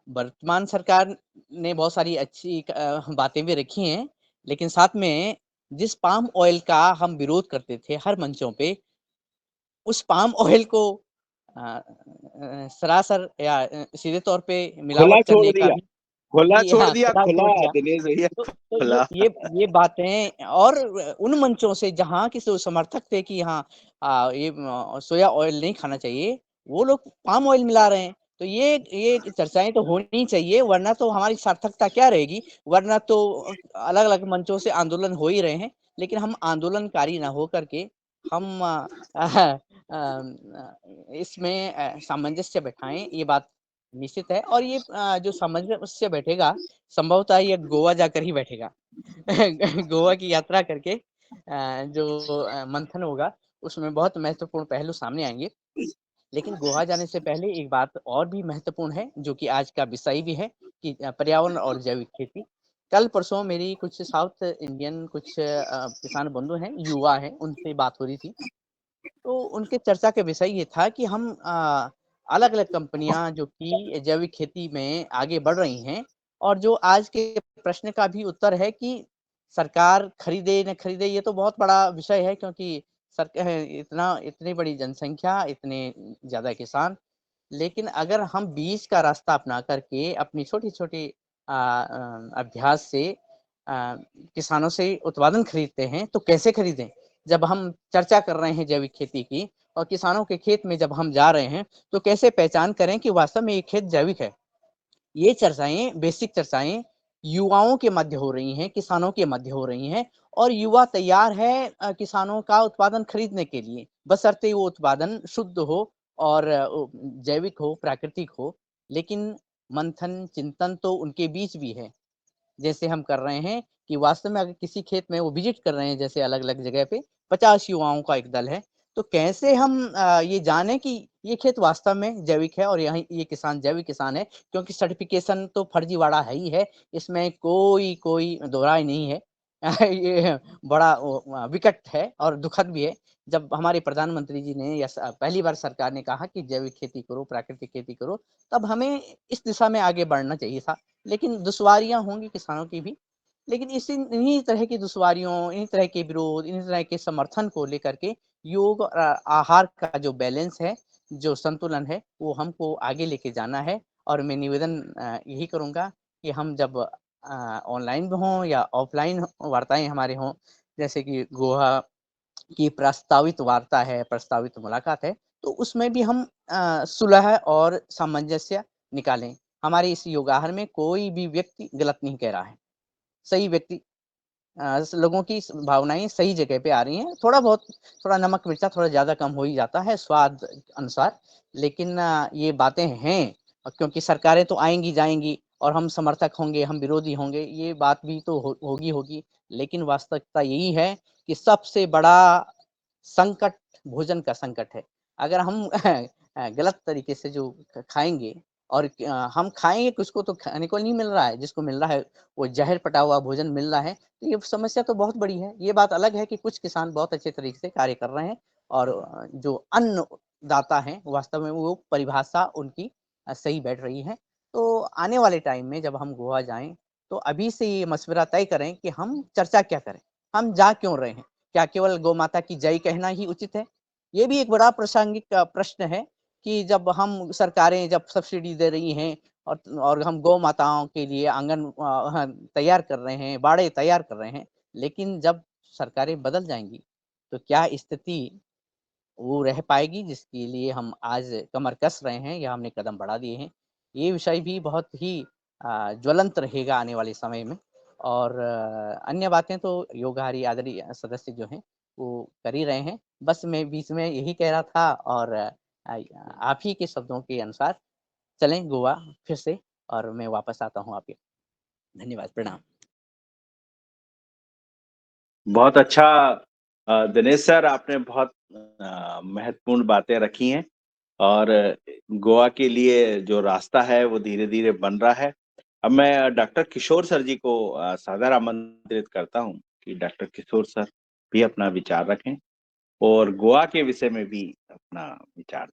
वर्तमान सरकार ने बहुत सारी अच्छी बातें भी रखी हैं, लेकिन साथ में जिस पाम ऑयल का हम विरोध करते थे हर मंचों पे, उस पाम ऑयल को सरासर या सीधे तौर पे खुला मिलावट छोड़ करने का दिया, भी खुला छोड़ हाँ, दिया, खुला खुला छोड़ दिया। दिनेश भैया, तो खुला। ये बातें, और उन मंचों से जहाँ के जो समर्थक थे कि हाँ ये सोया ऑयल नहीं खाना चाहिए, वो लोग पाम ऑयल मिला रहे हैं। तो ये चर्चाएं तो होनी चाहिए, वरना तो हमारी सार्थकता क्या रहेगी। वरना तो अलग अलग मंचों से आंदोलन हो ही रहे हैं, लेकिन हम आंदोलनकारी ना हो करके हम इसमें सामंजस्य बैठाएं, ये बात निश्चित है। और ये जो सामंजस्य बैठेगा संभवतः ये गोवा जाकर ही बैठेगा। गोवा की यात्रा करके जो मंथन होगा उसमें बहुत महत्वपूर्ण पहलू सामने आएंगे। लेकिन गोवा जाने से पहले एक बात और भी महत्वपूर्ण है, जो कि आज का विषय भी है, कि पर्यावरण और जैविक खेती। कल परसों मेरी कुछ साउथ इंडियन कुछ किसान बंधु हैं, युवा हैं, उनसे बात हो रही थी। तो उनके चर्चा का विषय ये था कि हम अलग अलग कंपनियां जो कि जैविक खेती में आगे बढ़ रही हैं, और जो आज के प्रश्न का भी उत्तर है कि सरकार खरीदे न खरीदे, ये तो बहुत बड़ा विषय है। क्योंकि सरकार इतनी बड़ी जनसंख्या, इतने ज्यादा किसान, लेकिन अगर हम बीज का रास्ता अपना करके अपनी छोटी छोटी अभ्यास से किसानों से उत्पादन खरीदते हैं, तो कैसे खरीदें। जब हम चर्चा कर रहे हैं जैविक खेती की, और किसानों के खेत में जब हम जा रहे हैं, तो कैसे पहचान करें कि वास्तव में ये खेत जैविक है। ये चर्चाएं, बेसिक चर्चाएं युवाओं के मध्य हो रही हैं, किसानों के मध्य हो रही हैं, और युवा तैयार है किसानों का उत्पादन खरीदने के लिए, बशर्ते वो उत्पादन शुद्ध हो और जैविक हो, प्राकृतिक हो। लेकिन मंथन चिंतन तो उनके बीच भी है। जैसे हम कर रहे हैं कि वास्तव में अगर किसी खेत में वो विजिट कर रहे हैं, जैसे अलग अलग जगह पे 50 युवाओं का एक दल है, तो कैसे हम ये जाने कि ये खेत वास्तव में जैविक है और यहाँ ये किसान जैविक किसान है। क्योंकि सर्टिफिकेशन तो फर्जीवाड़ा है ही है, इसमें कोई दो राय नहीं है। ये बड़ा विकट है और दुखद भी है। जब हमारे प्रधानमंत्री जी ने या पहली बार सरकार ने कहा कि जैविक खेती करो, प्राकृतिक खेती करो, तब हमें इस दिशा में आगे बढ़ना चाहिए था। लेकिन दुश्वारियां होंगी किसानों की भी, लेकिन इन्हीं तरह की दुश्वारियों, इन्हीं तरह के विरोध, इन्हीं तरह के समर्थन को लेकर के योग और आहार का जो बैलेंस है, जो संतुलन है, वो हमको आगे लेके जाना है। और मैं निवेदन यही करूंगा कि हम जब ऑनलाइन भी हों या ऑफलाइन वार्ताएं हमारे हों, जैसे कि गोवा की प्रस्तावित वार्ता है, प्रस्तावित मुलाकात है, तो उसमें भी हम सुलह और सामंजस्य निकालें। हमारे इस योगाहार में कोई भी व्यक्ति गलत नहीं कह रहा है। सही व्यक्ति लोगों की भावनाएं सही जगह पे आ रही हैं। थोड़ा नमक मिर्चा थोड़ा ज्यादा कम हो ही जाता है स्वाद अनुसार, लेकिन ये बातें हैं। और क्योंकि सरकारें तो आएंगी जाएंगी, और हम समर्थक होंगे, हम विरोधी होंगे, ये बात भी तो होगी। लेकिन वास्तविकता यही है कि सबसे बड़ा संकट भोजन का संकट है। अगर हम गलत तरीके से जो खाएंगे, और हम खाएंगे कुछ को तो खाने को नहीं मिल रहा है, जिसको मिल रहा है वो जहर पटा हुआ भोजन मिल रहा है, तो ये समस्या तो बहुत बड़ी है। ये बात अलग है कि कुछ किसान बहुत अच्छे तरीके से कार्य कर रहे हैं, और जो अन्नदाता हैं वास्तव में वो परिभाषा उनकी सही बैठ रही है। तो आने वाले टाइम में जब हम गोवा जाएं, तो अभी से ये मशवरा तय करें कि हम चर्चा क्या करें, हम जा क्यों रहे हैं। क्या केवल गौ माता की जय कहना ही उचित है? ये भी एक बड़ा प्रासंगिक प्रश्न है कि जब हम सरकारें जब सब्सिडी दे रही हैं, और हम गौ माताओं के लिए आंगन तैयार कर रहे हैं, बाड़े तैयार कर रहे हैं, लेकिन जब सरकारें बदल जाएंगी, तो क्या स्थिति वो रह पाएगी जिसके लिए हम आज कमर कस रहे हैं या हमने कदम बढ़ा दिए हैं। ये विषय भी बहुत ही ज्वलंत रहेगा आने वाले समय में। और अन्य बातें तो योगहारी आदरणीय सदस्य जो हैं वो कर ही रहे हैं। बस मैं बीच में यही कह रहा था और आप ही के शब्दों के अनुसार चलें गोवा फिर से और मैं वापस आता हूँ आपके। धन्यवाद, प्रणाम। बहुत अच्छा दिनेश सर, आपने बहुत महत्वपूर्ण बातें रखी हैं और गोवा के लिए जो रास्ता है वो धीरे-धीरे बन रहा है। अब मैं डॉक्टर किशोर सर जी को सादर आमंत्रित करता हूँ कि डॉक्टर किशोर सर भी अपना विचार रखें और गोवा के विषय में भी अपना विचार।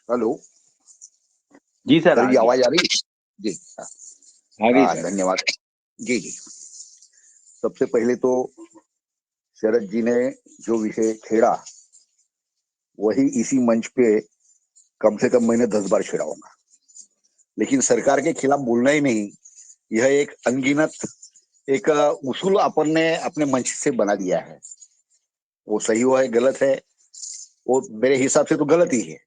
हेलो जी सर, सर, ये आगे आवाज आ रही है? जी आगे सर। धन्यवाद। जी जी, सबसे पहले तो शरद जी ने जो विषय छेड़ा वही इसी मंच पे कम से कम मैंने 10 बार छेड़ा होगा, लेकिन सरकार के खिलाफ बोलना ही नहीं, यह एक अनगिनत एक उसूल अपन ने अपने मंच से बना दिया है। वो सही हुआ है गलत है, वो मेरे हिसाब से तो गलत ही है,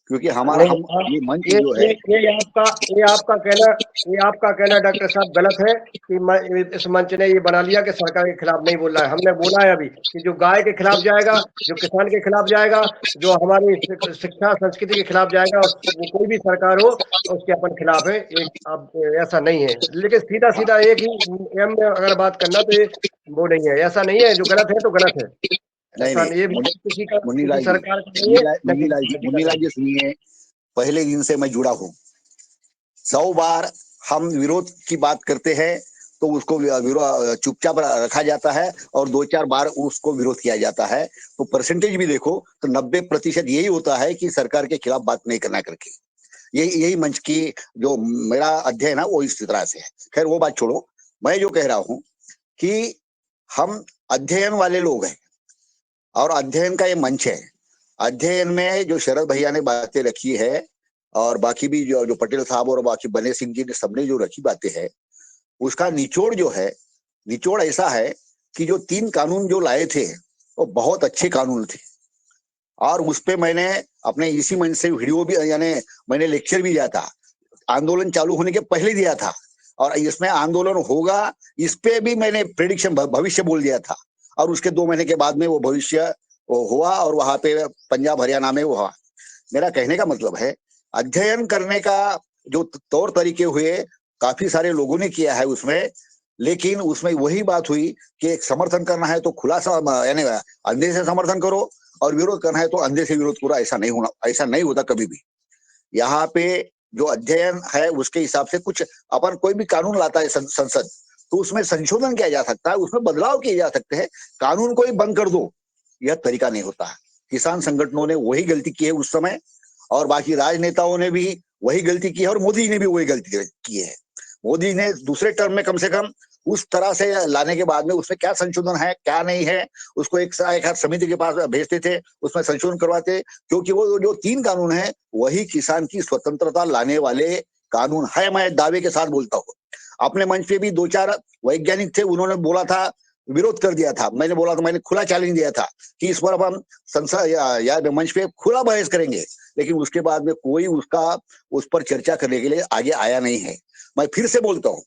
क्योंकि हमारा नहीं, ये मंच ये जो है ये आपका कहना डॉक्टर साहब गलत है कि इस मंच ने ये बना लिया कि सरकार के खिलाफ नहीं बोल रहा है। हमने बोला है अभी कि जो गाय के खिलाफ जाएगा, जो किसान के खिलाफ जाएगा, जो हमारी शिक्षा संस्कृति के खिलाफ जाएगा, और वो कोई भी सरकार हो उसके अपन खिलाफ है। एक अब ऐसा नहीं है, लेकिन सीधा सीधा एक ही एम में अगर बात करना तो ये वो नहीं है, ऐसा नहीं है। जो गलत है तो गलत है, नहीं ऐसा नहीं, नहीं। ये किसी मुन्नीलाल जी, सरकार का नहीं है न किसी पार्टी का मुन्नीलाल नहीं जी सुनिए, पहले दिन से मैं जुड़ा हूँ। 100 बार हम विरोध की बात करते हैं तो उसको चुपचाप रखा जाता है और 2-4 बार उसको विरोध किया जाता है, तो परसेंटेज भी देखो तो 90% यही होता है कि सरकार के खिलाफ बात नहीं करना करके। यही मंच की जो मेरा अध्ययन है वो इस तरह से है। खैर वो बात छोड़ो, मैं जो कह रहा हूँ कि हम अध्ययन वाले लोग हैं और अध्ययन का ये मंच है। अध्ययन में जो शरद भैया ने बातें रखी है और बाकी भी जो पटेल साहब और बाकी बने सिंह जी ने सबने जो रखी बातें हैं, उसका निचोड़ जो है, निचोड़ ऐसा है कि जो 3 कानून जो लाए थे वो बहुत अच्छे कानून थे और उस पे मैंने अपने इसी मंच से वीडियो भी यानी मैंने लेक्चर भी दिया था, आंदोलन चालू होने के पहले दिया था, और इसमें आंदोलन होगा इस पे भी मैंने प्रेडिक्शन भविष्य बोल दिया था और उसके 2 महीने के बाद में वो भविष्य वो हुआ और वहां पे पंजाब हरियाणा में हुआ। मेरा कहने का मतलब है अध्ययन करने का जो तौर तरीके हुए काफी सारे लोगों ने किया है उसमें, लेकिन उसमें वही बात हुई कि एक समर्थन करना है तो खुला यानी अंधे से समर्थन करो और विरोध करना है तो अंधे से विरोध करो। ऐसा नहीं होना, ऐसा नहीं होता कभी भी। यहाँ पे जो अध्ययन है उसके हिसाब से कुछ अपन कोई भी कानून लाता है संसद, तो उसमें संशोधन किया जा सकता है, उसमें बदलाव किए जा सकते हैं। कानून को ही बंद कर दो, यह तरीका नहीं होता। किसान संगठनों ने वही गलती की है उस समय और बाकी राजनेताओं ने भी वही गलती की है और मोदी ने भी वही गलती की है। मोदी ने दूसरे टर्म में कम से कम उस तरह से लाने के बाद में उसमें क्या संशोधन है क्या नहीं है उसको एक समिति के पास भेजते थे, उसमें संशोधन करवाते, क्योंकि वो जो 3 कानून है वही किसान की स्वतंत्रता लाने वाले कानून है। मैं दावे के साथ बोलता हूँ। अपने मंच पे भी 2-4 वैज्ञानिक थे, उन्होंने बोला था, विरोध कर दिया था। मैंने बोला था, मैंने खुला चैलेंज दिया था कि इस पर अब हम संसद या मंच पे खुला बहस करेंगे, लेकिन उसके बाद में कोई उस पर चर्चा करने के लिए आगे आया नहीं है। मैं फिर से बोलता हूँ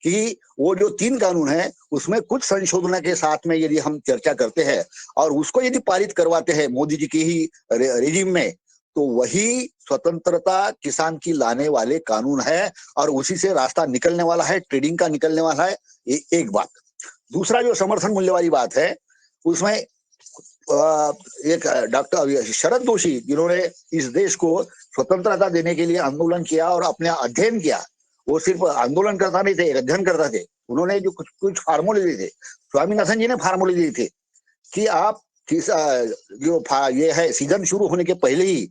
कि वो जो 3 कानून है उसमें कुछ संशोधन के साथ में यदि हम चर्चा करते हैं और उसको यदि पारित करवाते हैं मोदी जी की ही रेजिम में, तो वही स्वतंत्रता किसान की लाने वाले कानून है और उसी से रास्ता निकलने वाला है, ट्रेडिंग का निकलने वाला है। ये एक बात। दूसरा जो समर्थन मूल्य वाली बात है उसमें एक डॉक्टर शरद जोशी जिन्होंने इस देश को स्वतंत्रता देने के लिए आंदोलन किया और अपने अध्ययन किया, वो सिर्फ आंदोलन करता नहीं थे, अध्ययन करता थे। उन्होंने जो कुछ फार्मूले दिए थे, स्वामीनाथन जी ने फार्मूले दिए थे कि आप जो ये है सीजन शुरू होने के पहले ही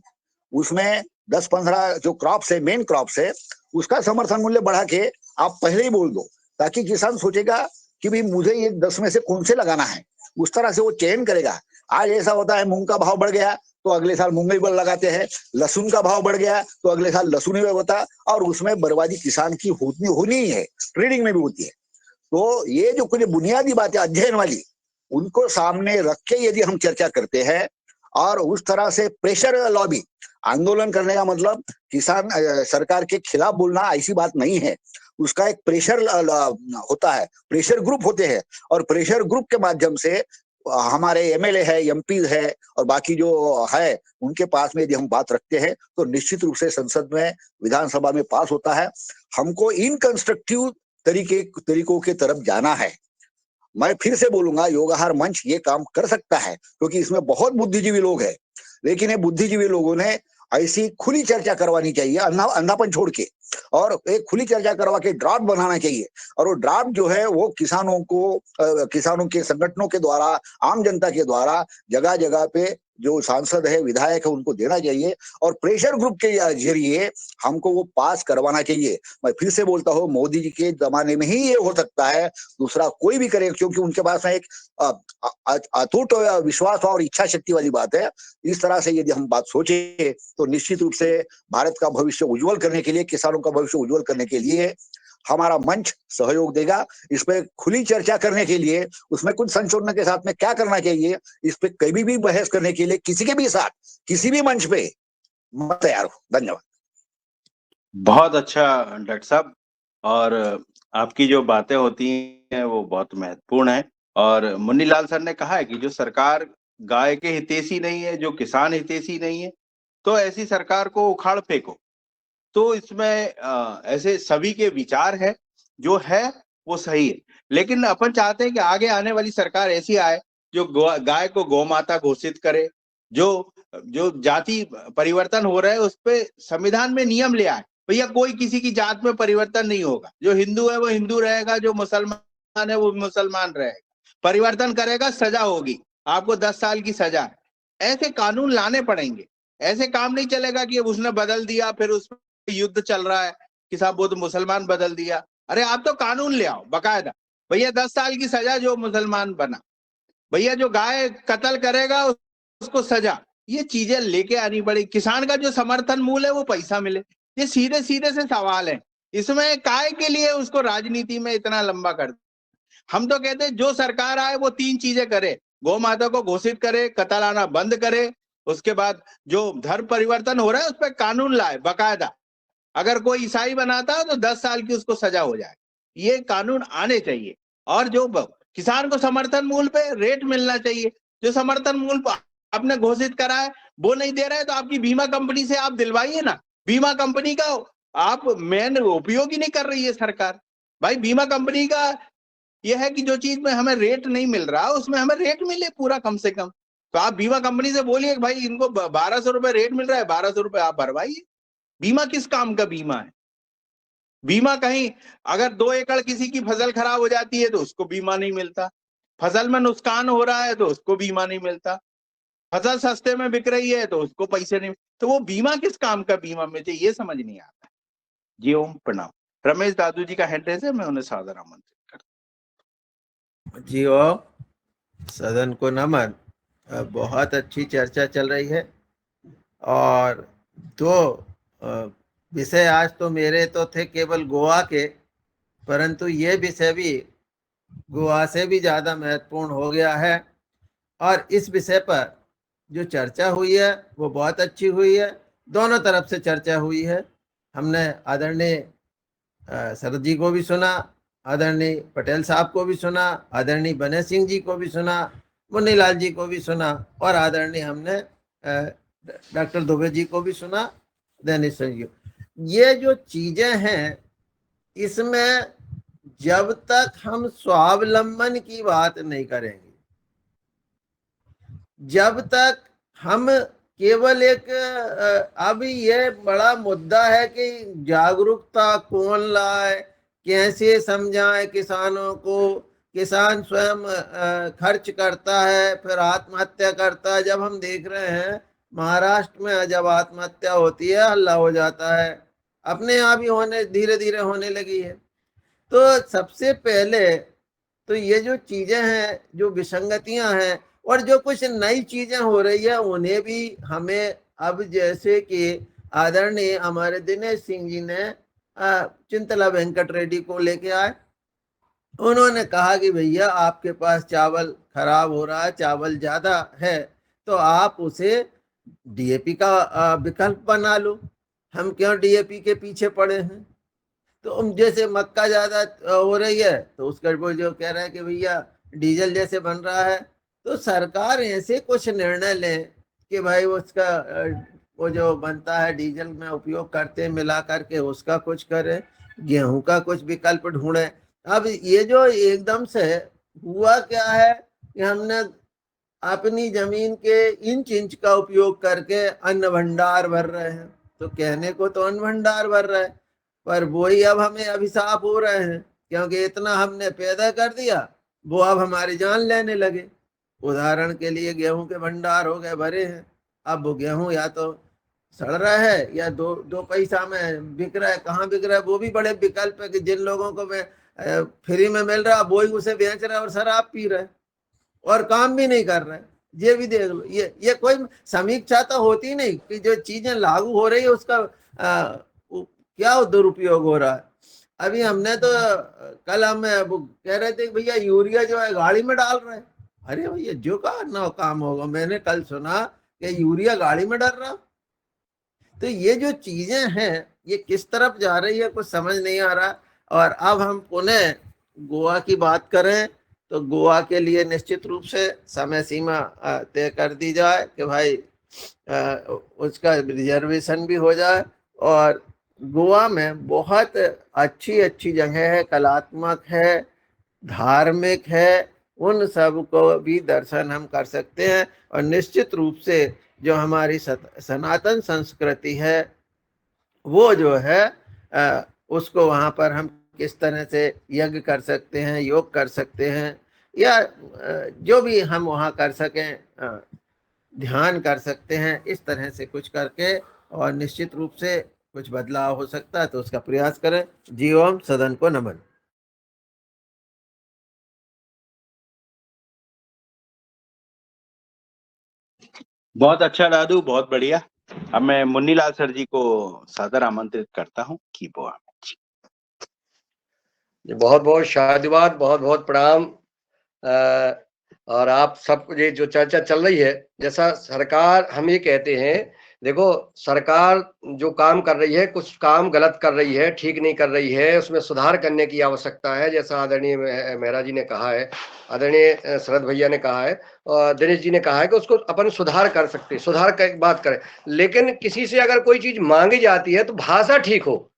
उसमें 10-15 जो क्रॉप्स है, मेन क्रॉप्स है, उसका समर्थन मूल्य बढ़ा के आप पहले ही बोल दो, ताकि किसान सोचेगा कि भाई मुझे ये 10 में से कौन से लगाना है, उस तरह से वो चयन करेगा। आज ऐसा होता है, मूंग का भाव बढ़ गया तो अगले साल मूंग ही लगाते हैं, लहसुन का भाव बढ़ गया तो अगले साल लहसुन ही होता, और उसमें बर्बादी किसान की होनी ही है, ट्रेडिंग में भी होती है। तो ये जो कुछ बुनियादी बातें अध्ययन वाली, उनको सामने रख के यदि हम चर्चा करते हैं और उस तरह से प्रेशर लॉबी, आंदोलन करने का मतलब किसान सरकार के खिलाफ बोलना ऐसी बात नहीं है। उसका एक प्रेशर होता है, प्रेशर ग्रुप होते हैं, और प्रेशर ग्रुप के माध्यम से हमारे एमएलए है, एमपी है और बाकी जो है उनके पास में यदि हम बात रखते हैं तो निश्चित रूप से संसद में, विधानसभा में पास होता है। हमको इन कंस्ट्रक्टिव तरीकों की तरफ जाना है। मैं फिर से बोलूंगा, योगाहार मंच ये काम कर सकता है क्योंकि इसमें बहुत बुद्धिजीवी लोग हैं, लेकिन ये बुद्धिजीवी लोगों ने ऐसी खुली चर्चा करवानी चाहिए, अंधापन छोड़ के, और एक खुली चर्चा करवा के ड्राफ्ट बनाना चाहिए। और वो ड्राफ्ट जो है वो किसानों को, किसानों के संगठनों के द्वारा, आम जनता के द्वारा जगह जगह पे जो सांसद है, विधायक है, उनको देना चाहिए और प्रेशर ग्रुप के जरिए हमको वो पास करवाना चाहिए। मैं फिर से बोलता हूँ, मोदी जी के जमाने में ही ये हो सकता है, दूसरा कोई भी करे, क्योंकि उनके पास में एक अटूट विश्वास और इच्छा शक्ति वाली बात है। इस तरह से यदि हम बात सोचे तो निश्चित रूप से भारत का भविष्य उज्जवल करने के लिए, किसानों का भविष्य उज्जवल करने के लिए हमारा मंच सहयोग देगा। इस पे खुली चर्चा करने के लिए, उसमें कुछ संशोधन के साथ में क्या करना चाहिए, इस पे कभी भी बहस करने के लिए किसी के भी साथ, किसी भी मंच पे मैं तैयार हूं। धन्यवाद। बहुत अच्छा डॉक्टर साहब, और आपकी जो बातें होती हैं वो बहुत महत्वपूर्ण है। और मुन्नीलाल सर ने कहा है कि जो सरकार गाय के हितैषी नहीं है, जो किसान हितैषी नहीं है, तो ऐसी सरकार को उखाड़ फेंको। तो इसमें ऐसे सभी के विचार है, जो है वो सही है, लेकिन अपन चाहते हैं कि आगे आने वाली सरकार ऐसी आए जो गाय को गौ माता घोषित करे, जो जाति परिवर्तन हो रहा है उस पे संविधान में नियम ले आए। भैया कोई किसी की जात में परिवर्तन नहीं होगा, जो हिंदू है वो हिंदू रहेगा, जो मुसलमान है वो मुसलमान रहेगा। परिवर्तन करेगा सजा होगी, आपको 10 साल की सजा है। ऐसे कानून लाने पड़ेंगे। ऐसे काम नहीं चलेगा कि उसने बदल दिया, फिर उस युद्ध चल रहा है कि साहब वो तो मुसलमान बदल दिया। अरे आप तो कानून ले आओ बाकायदा, भैया 10 साल की सजा जो मुसलमान बना, भैया जो गाय कत्ल करेगा उसको सजा। ये चीजें लेके आनी पड़ी। किसान का जो समर्थन मूल्य है वो पैसा मिले, ये सीधे सीधे से सवाल है। इसमें काय के लिए उसको राजनीति में इतना लंबा कर। हम तो कहते हैं जो सरकार आए वो 3 चीजें करे, गौ माता को घोषित करे, कत्ल आना बंद करे, उसके बाद जो धर्म परिवर्तन हो रहा है उस पर कानून लाए बाकायदा। अगर कोई ईसाई बनाता है तो 10 साल की उसको सजा हो जाए। ये कानून आने चाहिए। और जो किसान को समर्थन मूल्य पे रेट मिलना चाहिए। जो समर्थन मूल्य आपने घोषित करा है वो नहीं दे रहा है तो आपकी बीमा कंपनी से आप दिलवाइए ना। बीमा कंपनी का आप मेन उपयोग ही नहीं कर रही है सरकार। भाई बीमा कंपनी का यह है कि जो चीज में हमें रेट नहीं मिल रहा उसमें हमें रेट मिले पूरा कम से कम। तो आप बीमा कंपनी से बोलिए भाई इनको 1200 रुपए रेट मिल रहा है, 1200 रुपए आप भरवाइए। बीमा किस काम का बीमा है? बीमा कहीं अगर 2 एकड़ किसी की फसल खराब हो जाती है तो उसको बीमा नहीं मिलता, फसल में नुकसान हो रहा है तो उसको बीमा नहीं मिलता, फसल सस्ते में बिक रही है तो उसको पैसे नहीं। तो वो बीमा किस काम का बीमा मुझे ये समझ नहीं आता। जी ओम प्रणाम। रमेश दादू जी का हैंडरेस है, मैं उन्हें सादर आमंत्रित करता हूं। जी ओम, सदन को नमन। बहुत अच्छी चर्चा चल रही है और 2 विषय आज तो मेरे तो थे केवल गोवा के, परंतु ये विषय भी गोवा से भी ज़्यादा महत्वपूर्ण हो गया है। और इस विषय पर जो चर्चा हुई है वो बहुत अच्छी हुई है, दोनों तरफ से चर्चा हुई है। हमने आदरणीय शरद जी को भी सुना, आदरणीय पटेल साहब को भी सुना, आदरणीय बने सिंह जी को भी सुना, मुन्नीलाल जी को भी सुना और आदरणीय हमने डॉक्टर दुबे जी को भी सुना, दैनिक संजीव। ये जो चीजें हैं इसमें जब तक हम स्वावलंबन की बात नहीं करेंगे, जब तक हम केवल एक अभी ये बड़ा मुद्दा है कि जागरूकता कौन लाए, कैसे समझाए किसानों को। किसान स्वयं खर्च करता है फिर आत्महत्या करता है। जब हम देख रहे हैं महाराष्ट्र में जब आत्महत्या होती है हल्ला हो जाता है, अपने आप ही होने धीरे धीरे होने लगी है। तो सबसे पहले तो ये जो चीजें हैं, जो विसंगतियां हैं और जो कुछ नई चीजें हो रही है उन्हें भी हमें, अब जैसे कि आदरणीय हमारे दिनेश सिंह जी ने चिंतला वेंकट रेड्डी को लेके आए, उन्होंने कहा कि भैया आपके पास चावल खराब हो रहा है, चावल ज्यादा है तो आप उसे डीएपी का विकल्प बना लो। हम क्यों डीएपी के पीछे पड़े हैं? तो जैसे मक्का ज्यादा हो रही है तो उसका वो जो कह रहा है कि भैया डीजल जैसे बन रहा है, तो सरकार ऐसे कुछ निर्णय ले कि भाई उसका वो जो बनता है डीजल में उपयोग करते हैं मिला करके उसका कुछ करे, गेहूं का कुछ विकल्प ढूंढे। अब ये जो एकदम से हुआ क्या है कि हमने अपनी जमीन के इंच इंच का उपयोग करके अन्न भंडार भर रहे हैं। तो कहने को तो अन्न भंडार भर रहे हैं, पर वही अब हमें अभिशाप हो रहे हैं, क्योंकि इतना हमने पैदा कर दिया वो अब हमारी जान लेने लगे। उदाहरण के लिए गेहूं के भंडार हो गए भरे हैं, अब वो गेहूं या तो सड़ रहा है या दो दो पैसा में बिक रहा है। कहाँ बिक रहा है वो भी बड़े विकल्प है कि जिन लोगों को फ्री में मिल रहा है वो ही उसे बेच रहा है और शराब पी रहा है और काम भी नहीं कर रहा है। ये भी देख लो, ये कोई समीक्षा तो होती नहीं कि जो चीजें लागू हो रही है उसका क्या दुरुपयोग हो रहा है। अभी हमने तो कल हम वो कह रहे थे कि भैया यूरिया जो है गाड़ी में डाल रहे हैं। अरे भैया जो का ना काम होगा, मैंने कल सुना कि यूरिया गाड़ी में डाल रहा। तो ये जो चीजें हैं ये किस तरफ जा रही है कुछ समझ नहीं आ रहा। और अब हम पुनः गोवा की बात करें तो गोवा के लिए निश्चित रूप से समय सीमा तय कर दी जाए कि भाई उसका रिजर्वेशन भी हो जाए। और गोवा में बहुत अच्छी अच्छी जगह है, कलात्मक है, धार्मिक है, उन सब को भी दर्शन हम कर सकते हैं। और निश्चित रूप से जो हमारी सनातन संस्कृति है वो जो है उसको वहाँ पर हम किस तरह से यज्ञ कर सकते हैं, योग कर सकते हैं, या जो भी हम वहाँ कर सकें, ध्यान कर सकते हैं, इस तरह से कुछ करके और निश्चित रूप से कुछ बदलाव हो सकता है तो उसका प्रयास करें। जी ओम। सदन को नमन। बहुत अच्छा दादू, बहुत बढ़िया। अब मैं मुन्नीलाल सर जी को सादर आमंत्रित करता हूँ की बोआ। बहुत बहुत शादिवाद, बहुत बहुत प्रणाम। और आप सब ये जो चर्चा चल रही है, जैसा सरकार हम ये कहते हैं, देखो सरकार जो काम कर रही है कुछ काम गलत कर रही है, ठीक नहीं कर रही है, उसमें सुधार करने की आवश्यकता है। जैसा आदरणीय मेहरा जी ने कहा है, आदरणीय शरद भैया ने कहा है और दिनेश जी ने कहा है कि उसको अपन सुधार कर सकते, सुधार की बात करें। लेकिन किसी से अगर कोई चीज मांगी जाती है तो भाषा ठीक हो।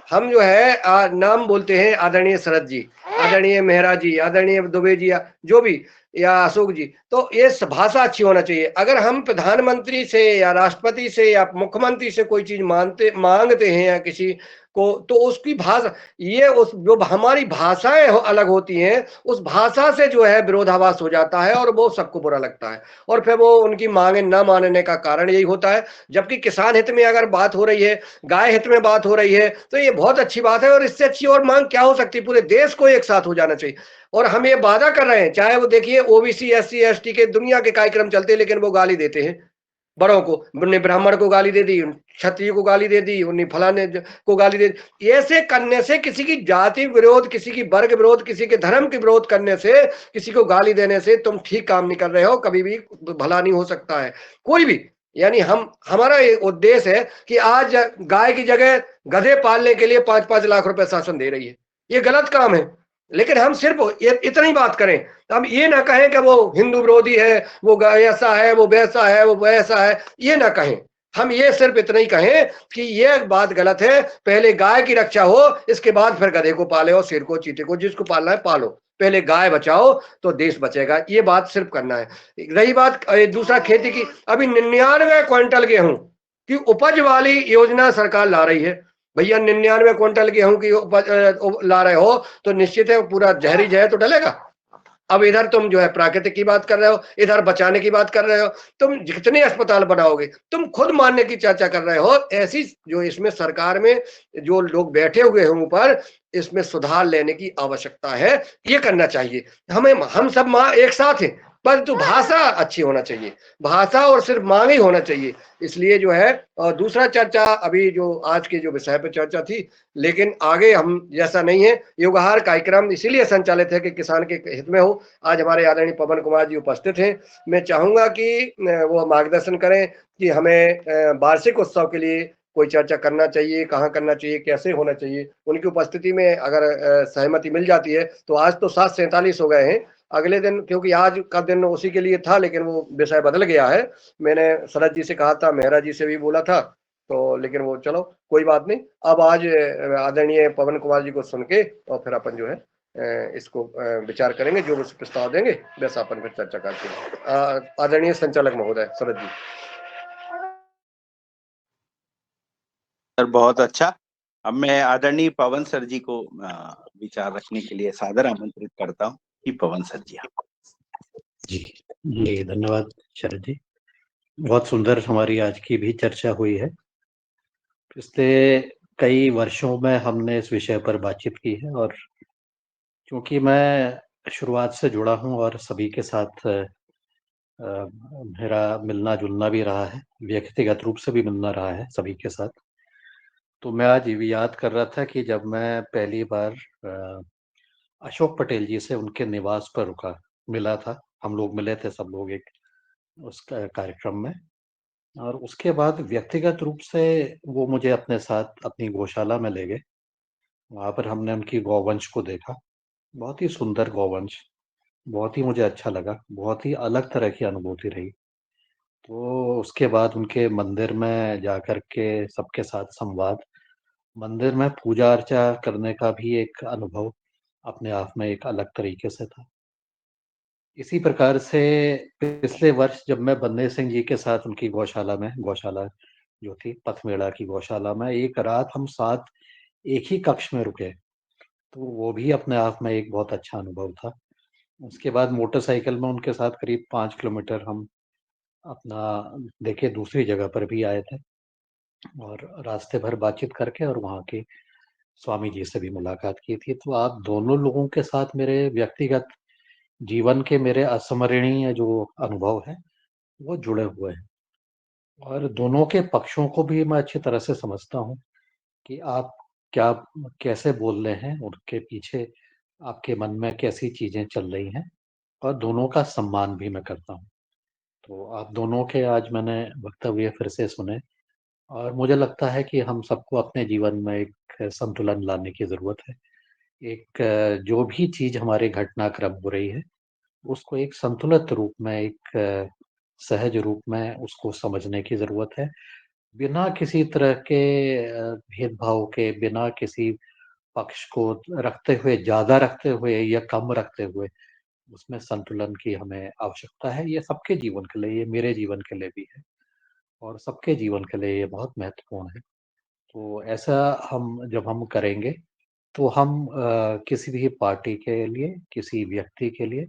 हम जो है नाम बोलते हैं आदरणीय शरद जी, आदरणीय मेहरा जी, आदरणीय दुबे जी, जो भी, या अशोक जी, तो ये भाषा अच्छी होना चाहिए। अगर हम प्रधानमंत्री से या राष्ट्रपति से या मुख्यमंत्री से कोई चीज मांगते हैं या किसी को, तो उसकी भाषा, ये उस जो हमारी भाषाएं अलग होती हैं उस भाषा से जो है विरोधाभास हो जाता है और वो सबको बुरा लगता है और फिर वो उनकी मांगे न मानने का कारण यही होता है। जबकि किसान हित में अगर बात हो रही है, गाय हित में बात हो रही है, तो ये बहुत अच्छी बात है। और इससे अच्छी और मांग क्या हो सकती है? पूरे देश को एक साथ हो जाना चाहिए। और हम ये वादा कर रहे हैं, चाहे वो देखिए ओबीसी एससी एसटी के दुनिया के कार्यक्रम चलते हैं, लेकिन वो गाली देते हैं बड़ों को, उन्होंने ब्राह्मण को गाली दे दी, क्षत्रिय को गाली दे दी, उन्हें फलाने को गाली दे दी। ऐसे करने से, किसी की जाति विरोध, किसी की वर्ग विरोध, किसी के धर्म के विरोध करने से, किसी को गाली देने से तुम ठीक काम नहीं कर रहे हो, कभी भी भला नहीं हो सकता है कोई भी। यानी हमारा एक उद्देश्य है कि आज गाय की जगह गधे पालने के लिए 5-5 लाख रुपए शासन दे रही है, ये गलत काम है। लेकिन हम सिर्फ इतना ही बात करें, तो हम ये ना कहें कि वो हिंदू विरोधी है, वो ऐसा है, वो वैसा है, वो वैसा है, ये ना कहें। हम ये सिर्फ इतना ही कहें कि ये बात गलत है, पहले गाय की रक्षा हो, इसके बाद फिर गधे को पाले और शेर को, चीते को, जिसको पालना है पालो, पहले गाय बचाओ तो देश बचेगा। ये बात सिर्फ करना है। रही बात दूसरा खेती की, अभी 99 क्विंटल गेहूं की उपज वाली योजना सरकार ला रही है। भैया 99 क्विंटल गेहूं की उपज ला रहे हो तो निश्चित है पूरा जहरी जहर तो डलेगा। अब इधर तुम जो है प्राकृतिक की बात कर रहे हो, इधर बचाने की बात कर रहे हो, तुम जितने अस्पताल बनाओगे, तुम खुद मानने की चर्चा कर रहे हो। ऐसी जो इसमें सरकार में जो लोग बैठे हुए हैं ऊपर, इसमें सुधार लेने की आवश्यकता है, ये करना चाहिए। हम सब एक साथ हैं, परंतु भाषा अच्छी होना चाहिए, भाषा और सिर्फ मांग ही होना चाहिए। इसलिए जो है दूसरा चर्चा अभी जो आज के जो विषय पर चर्चा थी, लेकिन आगे हम जैसा नहीं है, युगाहार कार्यक्रम इसीलिए संचालित है कि किसान के हित में हो। आज हमारे आदरणीय पवन कुमार जी उपस्थित हैं। मैं चाहूंगा कि वो मार्गदर्शन करें कि हमें वार्षिक उत्सव के लिए कोई चर्चा करना चाहिए, कहाँ करना चाहिए, कैसे होना चाहिए। उनकी उपस्थिति में अगर सहमति मिल जाती है तो आज तो 7:47 हो गए हैं। अगले दिन, क्योंकि आज का दिन उसी के लिए था, लेकिन वो विषय बदल गया है। मैंने शरद जी से कहा था, मेहरा जी से भी बोला था, तो लेकिन वो चलो कोई बात नहीं। अब आज आदरणीय पवन कुमार जी को सुन के और फिर अपन जो है इसको विचार करेंगे, जो प्रस्ताव देंगे वैसा अपन फिर चर्चा करते हैं। आदरणीय संचालक महोदय शरद जी। सर बहुत अच्छा। अब मैं आदरणीय पवन सर जी को विचार रखने के लिए सादर आमंत्रित करता हूँ कि पवन सर जी आप। जी धन्यवाद शरद जी। बहुत सुंदर हमारी आज की भी चर्चा हुई है। पिछले कई वर्षों में हमने इस विषय पर बातचीत की है, और क्योंकि मैं शुरुआत से जुड़ा हूं और सभी के साथ मेरा मिलना जुलना भी रहा है, व्यक्तिगत रूप से भी मिलना रहा है सभी के साथ, तो मैं आज ये भी याद कर रहा था कि जब मैं पहली बार अशोक पटेल जी से उनके निवास पर मिला था। हम लोग मिले थे सब लोग एक उस कार्यक्रम में, और उसके बाद व्यक्तिगत रूप से वो मुझे अपने साथ अपनी गौशाला में ले गए। वहाँ पर हमने उनकी गौवंश को देखा। बहुत ही सुंदर गौवंश, बहुत ही मुझे अच्छा लगा, बहुत ही अलग तरह की अनुभूति रही। तो उसके बाद उनके मंदिर में जाकर के सबके साथ संवाद, मंदिर में पूजा अर्चा करने का भी एक अनुभव अपने आप में एक अलग तरीके से था। इसी प्रकार से पिछले वर्ष जब मैं बंदे सिंह जी के साथ उनकी गौशाला जो थी पथमेड़ा की गौशाला में, एक रात हम साथ एक ही कक्ष में रुके, तो वो भी अपने आप में एक बहुत अच्छा अनुभव था। उसके बाद मोटरसाइकिल में उनके साथ करीब 5 किलोमीटर हम अपना देखिए दूसरी जगह पर भी आए थे, और रास्ते भर बातचीत करके और वहाँ के स्वामी जी से भी मुलाकात की थी। तो आप दोनों लोगों के साथ मेरे व्यक्तिगत जीवन के मेरे अस्मरणीय जो अनुभव हैं, वो जुड़े हुए हैं, और दोनों के पक्षों को भी मैं अच्छी तरह से समझता हूँ कि आप क्या कैसे बोल रहे हैं, उनके पीछे आपके मन में कैसी चीज़ें चल रही हैं, और दोनों का सम्मान भी मैं करता हूँ। तो आप दोनों के आज मैंने वक्तव्य फिर से सुने, और मुझे लगता है कि हम सबको अपने जीवन में एक संतुलन लाने की ज़रूरत है। एक जो भी चीज़ हमारे घटनाक्रम हो रही है, उसको एक संतुलित रूप में, एक सहज रूप में उसको समझने की ज़रूरत है। बिना किसी तरह के भेदभाव के, बिना किसी पक्ष को रखते हुए, ज़्यादा रखते हुए या कम रखते हुए, उसमें संतुलन की हमें आवश्यकता है। ये सबके जीवन के लिए, ये मेरे जीवन के लिए भी है, और सबके जीवन के लिए ये बहुत महत्वपूर्ण है। तो ऐसा जब हम करेंगे, तो हम किसी भी पार्टी के लिए, किसी व्यक्ति के लिए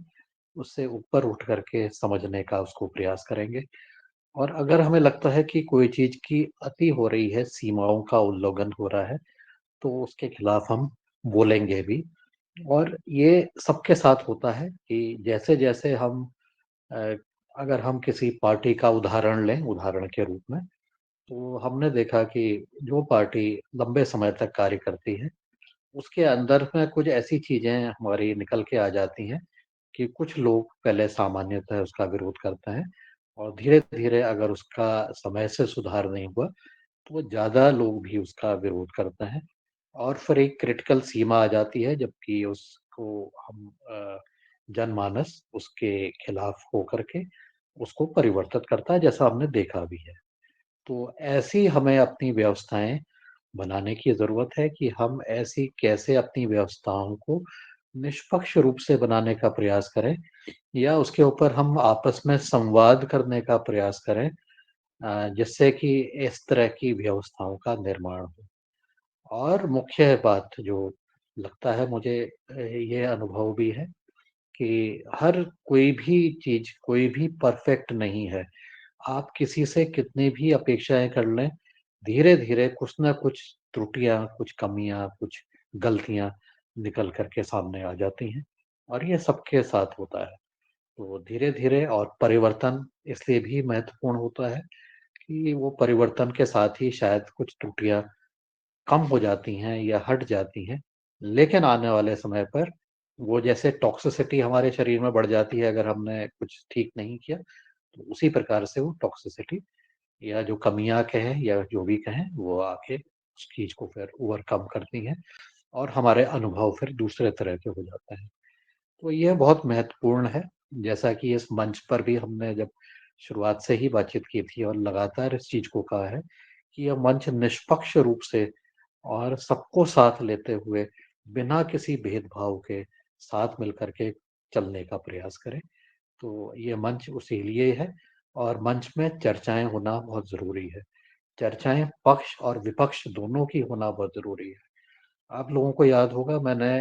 उससे ऊपर उठ करके समझने का उसको प्रयास करेंगे। और अगर हमें लगता है कि कोई चीज़ की अति हो रही है, सीमाओं का उल्लंघन हो रहा है, तो उसके खिलाफ हम बोलेंगे भी। और ये सबके साथ होता है कि जैसे-जैसे अ, अगर हम किसी पार्टी का उदाहरण लें, उदाहरण के रूप में, तो हमने देखा कि जो पार्टी लंबे समय तक कार्य करती है, उसके अंदर में कुछ ऐसी चीज़ें हमारी निकल के आ जाती हैं कि कुछ लोग पहले सामान्यतः उसका विरोध करते हैं, और धीरे-धीरे अगर उसका समय से सुधार नहीं हुआ, तो वो ज़्यादा लोग भी उसका विरोध करते हैं, और फिर एक क्रिटिकल सीमा आ जाती है, जबकि उसको हम जनमानस उसके खिलाफ होकर के उसको परिवर्तित करता है, जैसा हमने देखा भी है। तो ऐसी हमें अपनी व्यवस्थाएँ बनाने की ज़रूरत है कि हम ऐसी कैसे अपनी व्यवस्थाओं को निष्पक्ष रूप से बनाने का प्रयास करें, या उसके ऊपर हम आपस में संवाद करने का प्रयास करें, जिससे कि इस तरह की व्यवस्थाओं का निर्माण हो। और मुख्य बात जो लगता है मुझे, ये अनुभव भी है कि हर कोई भी चीज़, कोई भी परफेक्ट नहीं है। आप किसी से कितनी भी अपेक्षाएँ कर लें, धीरे-धीरे कुछ न कुछ त्रुटियाँ, कुछ कमियाँ, कुछ गलतियाँ निकल कर के सामने आ जाती हैं, और ये सबके साथ होता है। तो धीरे-धीरे और परिवर्तन इसलिए भी महत्वपूर्ण होता है कि वो परिवर्तन के साथ ही शायद कुछ त्रुटियाँ कम हो जाती हैं या हट जाती हैं। लेकिन आने वाले समय पर वो जैसे टॉक्सिसिटी हमारे शरीर में बढ़ जाती है अगर हमने कुछ ठीक नहीं किया, तो उसी प्रकार से वो टॉक्सिसिटी या जो कमियाँ कहें या जो भी कहें, वो आके उस चीज़ को फिर ओवरकम करती हैं और हमारे अनुभव फिर दूसरे तरह के हो जाते हैं। तो ये बहुत महत्वपूर्ण है, जैसा कि इस मंच पर भी हमने जब शुरुआत से ही बातचीत की थी और लगातार इस चीज़ को कहा है कि यह मंच निष्पक्ष रूप से और सबको साथ लेते हुए, बिना किसी भेदभाव के साथ मिलकर के चलने का प्रयास करे। तो ये मंच उसी लिए है और मंच में चर्चाएँ होना बहुत ज़रूरी है। चर्चाएँ पक्ष और विपक्ष दोनों की होना बहुत ज़रूरी है। आप लोगों को याद होगा मैंने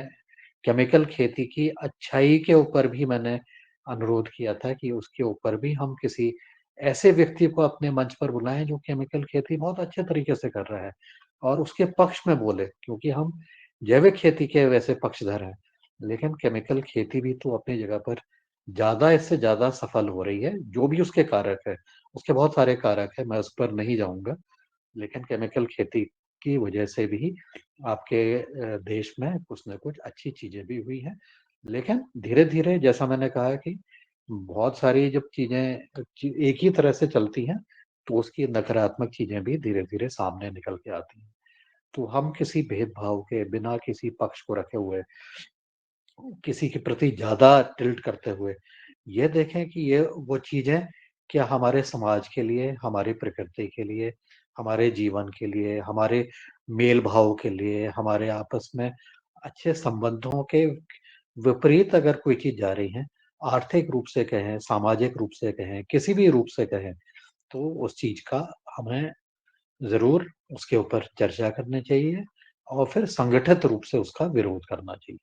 केमिकल खेती की अच्छाई के ऊपर भी मैंने अनुरोध किया था कि उसके ऊपर भी हम किसी ऐसे व्यक्ति को अपने मंच पर बुलाएँ जो केमिकल खेती बहुत अच्छे तरीके से कर रहा है और उसके पक्ष में बोले क्योंकि हम जैविक खेती के वैसे पक्षधर हैं। लेकिन केमिकल खेती भी तो अपनी जगह पर ज़्यादा इससे ज़्यादा सफल हो रही है, जो भी उसके कारक है। उसके बहुत सारे कारक हैं, मैं उस पर नहीं जाऊँगा। लेकिन केमिकल खेती की वजह से भी आपके देश में कुछ न कुछ अच्छी चीज़ें भी हुई हैं। लेकिन धीरे-धीरे जैसा मैंने कहा कि बहुत सारी जब चीज़ें एक ही तरह से चलती हैं, तो उसकी नकारात्मक चीज़ें भी धीरे-धीरे सामने निकल के आती हैं। तो हम किसी भेदभाव के बिना किसी पक्ष को रखे हुए, किसी के प्रति ज़्यादा टिल्ट करते हुए, ये देखें कि ये वो चीज़ें क्या हमारे समाज के लिए, हमारी प्रकृति के लिए, हमारे जीवन के लिए, हमारे मेल-भाव के लिए, हमारे आपस में अच्छे संबंधों के विपरीत अगर कोई चीज़ जा रही है, आर्थिक रूप से कहें, सामाजिक रूप से कहें, किसी भी रूप से कहें, तो उस चीज़ का हमें ज़रूर उसके ऊपर चर्चा करनी चाहिए और फिर संगठित रूप से उसका विरोध करना चाहिए।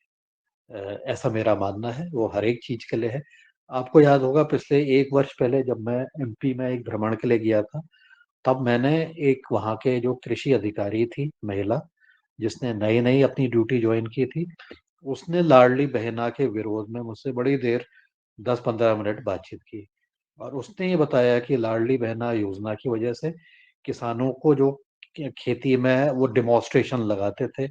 ऐसा मेरा मानना है, वो हर एक चीज़ के लिए है। आपको याद होगा पिछले 1 वर्ष पहले जब मैं एमपी में एक भ्रमण के लिए गया था, तब मैंने एक वहाँ के जो कृषि अधिकारी थी महिला, जिसने नई-नई अपनी ड्यूटी जॉइन की थी, उसने लाडली बहना के विरोध में मुझसे बड़ी देर 10-15 मिनट बातचीत की और उसने ये बताया कि लाडली बहना योजना की वजह से किसानों को जो खेती में वो डेमोंस्ट्रेशन लगाते थे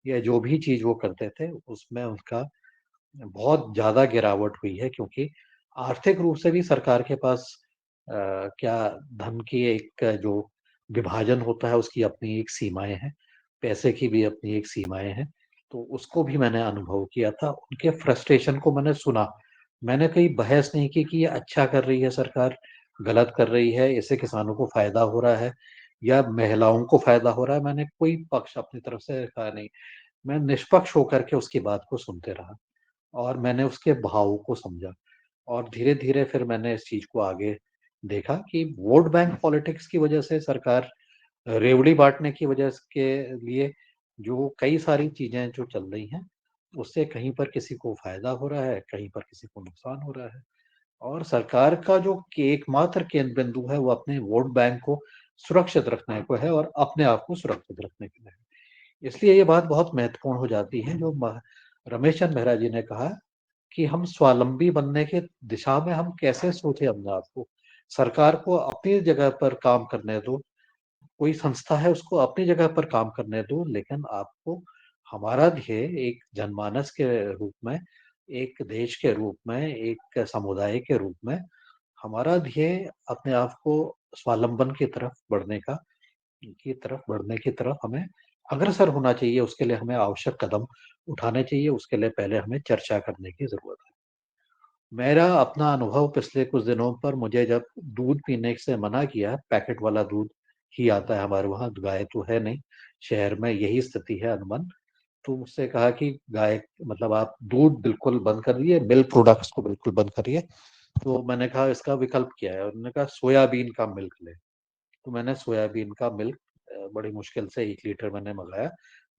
या जो भी चीज़ वो करते थे, उसमें उनका बहुत ज़्यादा गिरावट हुई है क्योंकि आर्थिक रूप से भी सरकार के पास क्या धन की एक जो विभाजन होता है उसकी अपनी एक सीमाएँ हैं, पैसे की भी अपनी एक सीमाएँ हैं। तो उसको भी मैंने अनुभव किया था, उनके फ्रस्ट्रेशन को मैंने सुना। मैंने कहीं बहस नहीं की कि ये अच्छा कर रही है सरकार, गलत कर रही है, इससे किसानों को फ़ायदा हो रहा है या महिलाओं को फ़ायदा हो रहा है, मैंने कोई पक्ष अपनी तरफ से कहा नहीं। मैं निष्पक्ष होकर के उसकी बात को सुनते रहा। और मैंने उसके भाव को समझा और धीरे-धीरे फिर मैंने इस चीज़ को आगे देखा कि वोट बैंक पॉलिटिक्स की वजह से सरकार रेवड़ी बाँटने की वजह स के लिए जो कई सारी चीज़ें जो चल रही हैं, उससे कहीं पर किसी को फ़ायदा हो रहा है, कहीं पर किसी को नुकसान हो रहा है। और सरकार का जो कि एकमात्र केंद्र बिंदु है, वो अपने वोट बैंक को सुरक्षित रखने को है और अपने आप को सुरक्षित रखने के लिए है। इसलिए ये बात बहुत महत्वपूर्ण हो जाती है जो रमेश चंद्र मेहरा जी ने कहा कि हम स्वावलंबी बनने के दिशा में हम कैसे सोचें अपने आप को। सरकार को अपनी जगह पर काम करने दो, कोई संस्था है उसको अपनी जगह पर काम करने दो, लेकिन आपको हमारा ध्येय एक जनमानस के रूप में, एक देश के रूप में, एक समुदाय के रूप में, हमारा ध्येय अपने आप को स्वावलंबन की तरफ हमें अग्रसर होना चाहिए, उसके लिए हमें आवश्यक कदम उठाने चाहिए, उसके लिए पहले हमें चर्चा करने की ज़रूरत है। मेरा अपना अनुभव पिछले कुछ दिनों पर मुझे जब दूध पीने से मना किया, पैकेट वाला दूध ही आता है हमारे वहाँ, गाय तो है नहीं, शहर में यही स्थिति है अनबन। तो मुझसे कहा कि गाय मतलब आप दूध बिल्कुल बंद कर दिए, मिल्क प्रोडक्ट्स को बिल्कुल बंद करिए। तो मैंने कहा इसका विकल्प क्या है? उन्होंने कहा सोयाबीन का मिल्क लें। तो मैंने सोयाबीन का मिल्क बड़ी मुश्किल से 1 लीटर मैंने मँगाया।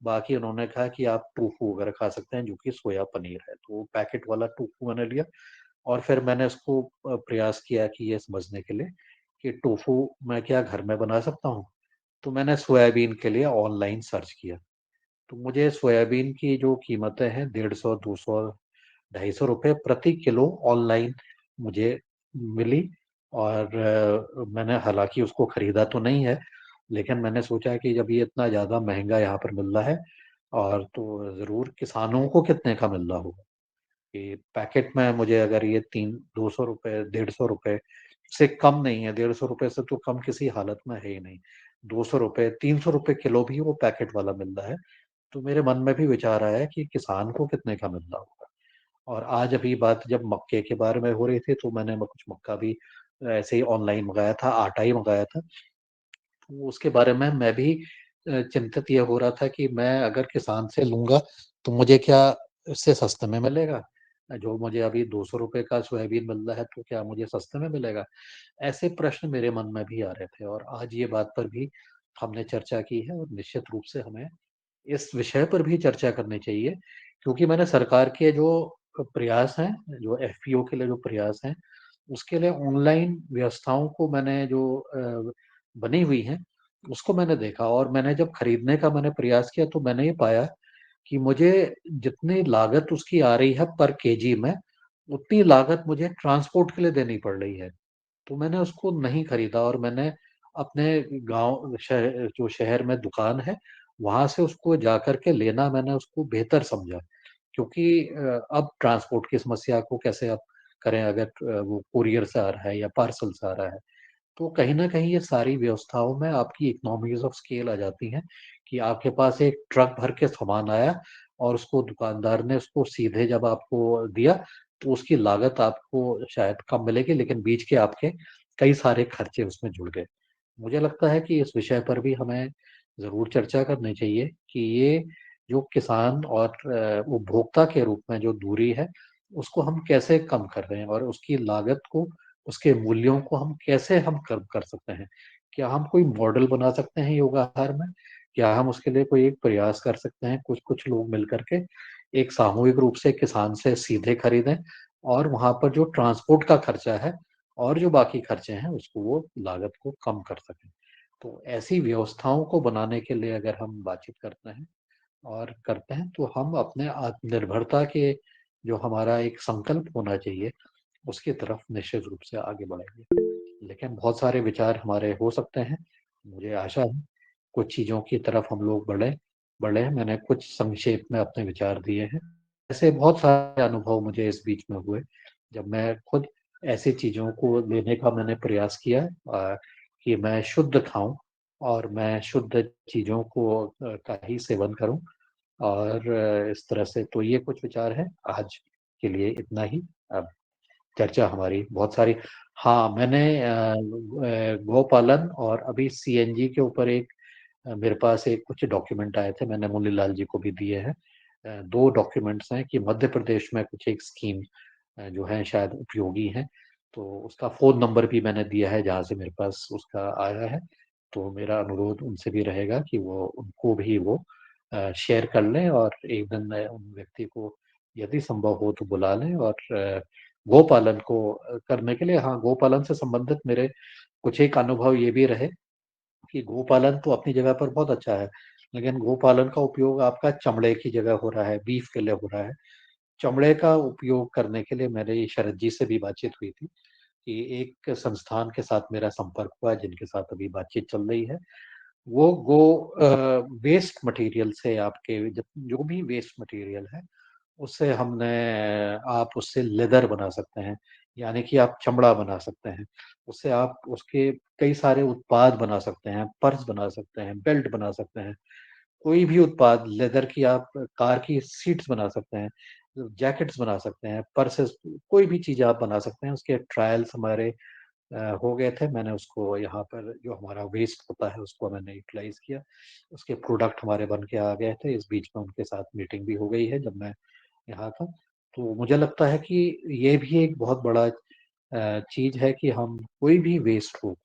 बाकी उन्होंने कहा कि आप टोफू वगैरह खा सकते हैं जो कि सोया पनीर है। तो पैकेट वाला टोफू मैंने लिया और फिर मैंने उसको प्रयास किया कि ये समझने के लिए कि टोफू मैं क्या घर में बना सकता हूँ? तो मैंने सोयाबीन के लिए ऑनलाइन सर्च किया। तो मुझे सोयाबीन की जो कीमतें हैं 150, 200, ₹250 प्रति किलो ऑनलाइन मुझे मिली और मैंने हालाँकि उसको खरीदा तो नहीं है, लेकिन मैंने सोचा कि जब ये इतना ज़्यादा महँगा यहाँ पर मिल रहा है और तो ज़रूर किसानों को कितने का मिल रहा होगा। कि पैकेट में मुझे अगर ये 3 ₹200 ₹150 से कम नहीं है, ₹150 से तो कम किसी हालत में है ही नहीं। ₹200 ₹300 किलो भी वो पैकेट वाला मिल रहा है, तो मेरे मन में भी विचार आया कि किसान को कितने का मिल रहा होगा। और आज अभी बात जब मक्के के बारे में हो रही थी, तो मैंने कुछ मक्का भी ऐसे ही ऑनलाइन मँगाया था, आटा ही मँगाया था। तो उसके बारे में मैं भी चिंतित ये हो रहा था कि मैं अगर किसान से लूँगा, तो मुझे क्या इससे सस्ते में मिलेगा? जो मुझे अभी ₹200 का सोयाबीन मिल रहा है, तो क्या मुझे सस्ते में मिलेगा? ऐसे प्रश्न मेरे मन में भी आ रहे थे और आज ये बात पर भी हमने चर्चा की है और निश्चित रूप से हमें इस विषय पर भी चर्चा करनी चाहिए, क्योंकि मैंने सरकार के जो प्रयास हैं, जो एफपीओ के लिए जो प्रयास हैं, उसके लिए ऑनलाइन व्यवस्थाओं को मैंने जो बनी हुई हैं, उसको मैंने देखा और मैंने जब खरीदने का मैंने प्रयास किया, तो मैंने ये पाया कि मुझे जितनी लागत उसकी आ रही है पर केजी में, उतनी लागत मुझे ट्रांसपोर्ट के लिए देनी पड़ रही है। तो मैंने उसको नहीं खरीदा और मैंने अपने गाँव जो शहर में दुकान है, वहाँ से उसको जाकर के लेना मैंने उसको बेहतर समझा। क्योंकि अब ट्रांसपोर्ट की समस्या को कैसे आप करें अगर वो कोरियर से आ रहा है या पार्सल से आ रहा है। तो कहीं न कहीं ये सारी व्यवस्थाओं में आपकी इकोनॉमीज़ ऑफ स्केल आ जाती हैं, कि आपके पास एक ट्रक भर के सामान आया और उसको दुकानदार ने उसको सीधे जब आपको दिया, तो उसकी लागत आपको शायद कम मिलेगी, लेकिन बीच के आपके कई सारे खर्चे उसमें जुड़ गए। मुझे लगता है कि इस विषय पर भी हमें ज़रूर चर्चा करनी चाहिए कि ये जो किसान और उपभोक्ता के रूप में जो दूरी है, उसको हम कैसे कम कर रहे हैं और उसकी लागत को, उसके मूल्यों को हम कैसे हम कम कर सकते हैं? क्या हम कोई मॉडल बना सकते हैं योगाहार में? क्या हम उसके लिए कोई एक प्रयास कर सकते हैं, कुछ-कुछ लोग मिल कर के, एक सामूहिक रूप से किसान से सीधे खरीदें और वहाँ पर जो ट्रांसपोर्ट का खर्चा है और जो बाकी खर्चे हैं, उसको वो लागत को कम कर सकें। तो ऐसी व्यवस्थाओं को बनाने के लिए अगर हम बातचीत करते हैं और करते हैं, तो हम अपने आत्मनिर्भरता के जो हमारा एक संकल्प होना चाहिए, उसकी तरफ निश्चित रूप से आगे बढ़ेंगे। लेकिन बहुत सारे विचार हमारे हो सकते हैं। मुझे आशा है कुछ चीज़ों की तरफ हम लोग बढ़े हैं। मैंने कुछ संक्षेप में अपने विचार दिए हैं। ऐसे बहुत सारे अनुभव मुझे इस बीच में हुए, जब मैं खुद ऐसी चीज़ों को लेने का मैंने प्रयास किया कि मैं शुद्ध खाऊँ और मैं शुद्ध चीज़ों को का ही सेवन करूँ और इस तरह से तो ये कुछ विचार हैं। आज के लिए इतना ही। अब चर्चा हमारी बहुत सारी। हाँ, मैंने गौपालन और अभी सीएनजी के ऊपर एक मेरे पास एक कुछ डॉक्यूमेंट आए थे, मैंने मुन्नीलाल जी को भी दिए हैं। 2 डॉक्यूमेंट्स हैं कि मध्य प्रदेश में कुछ एक स्कीम जो है शायद उपयोगी है, तो उसका फ़ोन नंबर भी मैंने दिया है जहाँ से मेरे पास उसका आया है। तो मेरा अनुरोध उनसे भी रहेगा कि वो उनको भी वो शेयर कर लें और एक दिन उन व्यक्ति को यदि संभव हो तो बुला लें और गोपालन को करने के लिए हाँ, गोपालन से संबंधित मेरे कुछ एक अनुभव ये भी रहे कि गोपालन तो अपनी जगह पर बहुत अच्छा है, लेकिन गोपालन का उपयोग आपका चमड़े की जगह हो रहा है, बीफ के लिए हो रहा है। चमड़े का उपयोग करने के लिए मेरी शरद जी से भी बातचीत हुई थी कि एक संस्थान के साथ मेरा संपर्क हुआ, जिनके साथ अभी बातचीत चल रही है। वो वेस्ट मटीरियल से आपके जब जो भी वेस्ट मटीरियल है, उससे आप उससे लेदर बना सकते हैं, यानी कि आप चमड़ा बना सकते हैं। उससे आप उसके कई सारे उत्पाद बना सकते हैं, पर्स बना सकते हैं, बेल्ट बना सकते हैं। कोई भी उत्पाद लेदर की आप कार की सीट्स बना सकते हैं, जैकेट्स बना सकते हैं, पर्सेस कोई भी चीज़ आप बना सकते हैं। उसके ट्रायल्स हमारे हो गए थे। मैंने उसको यहाँ पर जो हमारा वेस्ट होता है उसको मैंने यूटिलाइज़ किया। उसके प्रोडक्ट हमारे बन के आ गए थे। इस बीच में उनके साथ मीटिंग भी हो गई है जब मैं यहाँ था। तो मुझे लगता है कि ये भी एक बहुत बड़ा चीज़ है कि हम कोई भी वेस्ट हो,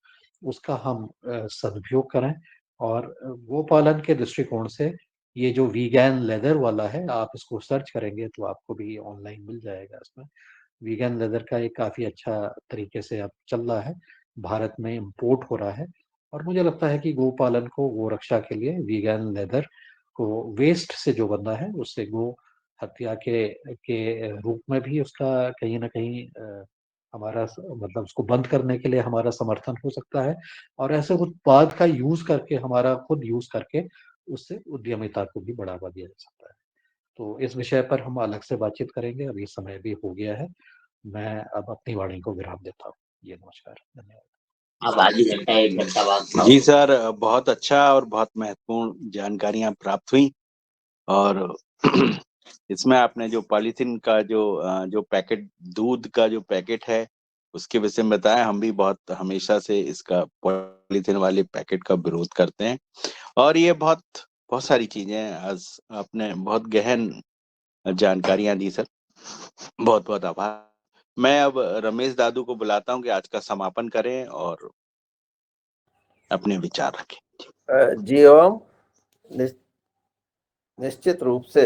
उसका हम सदुपयोग करें और गोपालन के दृष्टिकोण से ये जो वीगैन लेदर वाला है, आप इसको सर्च करेंगे तो आपको भी ऑनलाइन मिल जाएगा इसमें। वीगन लेदर का एक काफ़ी अच्छा तरीके से अब चल रहा है, भारत में इम्पोर्ट हो रहा है और मुझे लगता है कि गोपालन को गोरक्षा के लिए वीगन लेदर को वेस्ट से जो बना है, उससे गो हत्या के रूप में भी उसका कहीं न कहीं हमारा मतलब उसको बंद करने के लिए हमारा समर्थन हो सकता है, और ऐसे उत्पाद का यूज करके, हमारा खुद यूज करके उससे उद्यमिता को भी बढ़ावा दिया जा सकता है। तो इस विषय पर हम अलग से बातचीत करेंगे, अभी समय भी हो गया है। मैं अब अपनी वाणी को विराम देता हूँ। जी नमस्कार, धन्यवाद। अब आधी घंटा 1 घंटा बाद जी सर, बहुत अच्छा और बहुत महत्वपूर्ण जानकारियां प्राप्त हुई। और इसमें आपने जो पॉलीथीन का जो पैकेट, दूध का जो पैकेट है, उसके विषय में बताया। हम भी बहुत हमेशा से इसका पॉलीथीन वाले पैकेट का विरोध करते हैं, और ये बहुत बहुत सारी चीजें हैं। आज आपने बहुत गहन जानकारियां दी सर, बहुत बहुत आभार। मैं अब रमेश दादू को बुलाता हूं कि आज का समापन करें और अपने विचार रखें। जी ओम, निश्चित रूप से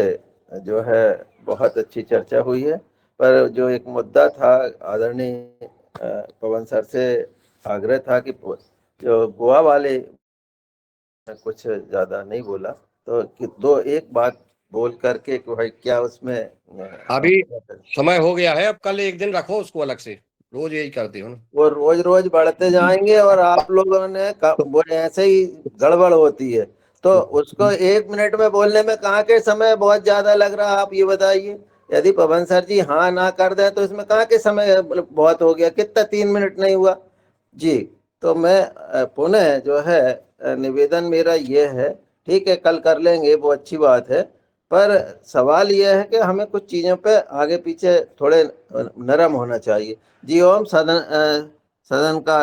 जो है बहुत अच्छी चर्चा हुई है, पर जो एक मुद्दा था, आदरणीय पवन सर से आग्रह था कि जो गोवा वाले कुछ ज्यादा नहीं बोला, तो दो एक बात बोल करके कि भाई क्या उसमें अभी समय हो गया है, अब कल एक दिन रखो उसको अलग से, रोज यही करते हो ना। वो रोज रोज बढ़ते जाएंगे और आप लोगों ने वो ऐसे ही गड़बड़ होती है, तो उसको 1 मिनट में बोलने में कहाँ के समय बहुत ज्यादा लग रहा है, आप ये बताइए। यदि पवन सर जी हाँ ना कर दें तो इसमें कहाँ के समय बहुत हो गया, कितना 3 मिनट नहीं हुआ जी। तो मैं पुनः जो है निवेदन मेरा ये है, ठीक है कल कर लेंगे वो अच्छी बात है, पर सवाल यह है कि हमें कुछ चीजों पे आगे पीछे थोड़े नरम होना चाहिए। जी ओम, सदन का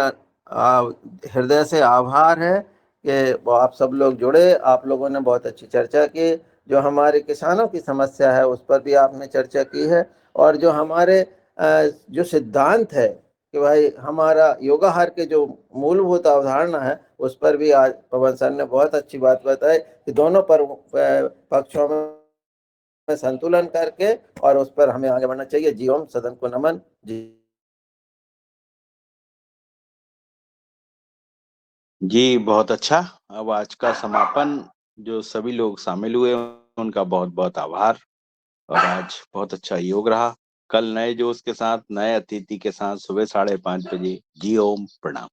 हृदय से आभार है कि वो आप सब लोग जुड़े, आप लोगों ने बहुत अच्छी चर्चा की। जो हमारे किसानों की समस्या है उस पर भी आपने चर्चा की है, और जो हमारे जो सिद्धांत है कि भाई हमारा योगाहार के जो मूलभूत अवधारणा है उस पर भी आज पवन सर ने बहुत अच्छी बात बताई कि दोनों पर पक्षों में संतुलन करके और उस पर हमें आगे बढ़ना चाहिए। जी ओम, सदन को नमन। जी बहुत अच्छा। अब आज का समापन, जो सभी लोग शामिल हुए उनका बहुत बहुत आभार, और आज बहुत अच्छा योग रहा। कल नए जोश के साथ, नए अतिथि के साथ सुबह 5:30 बजे। जी ओम, प्रणाम।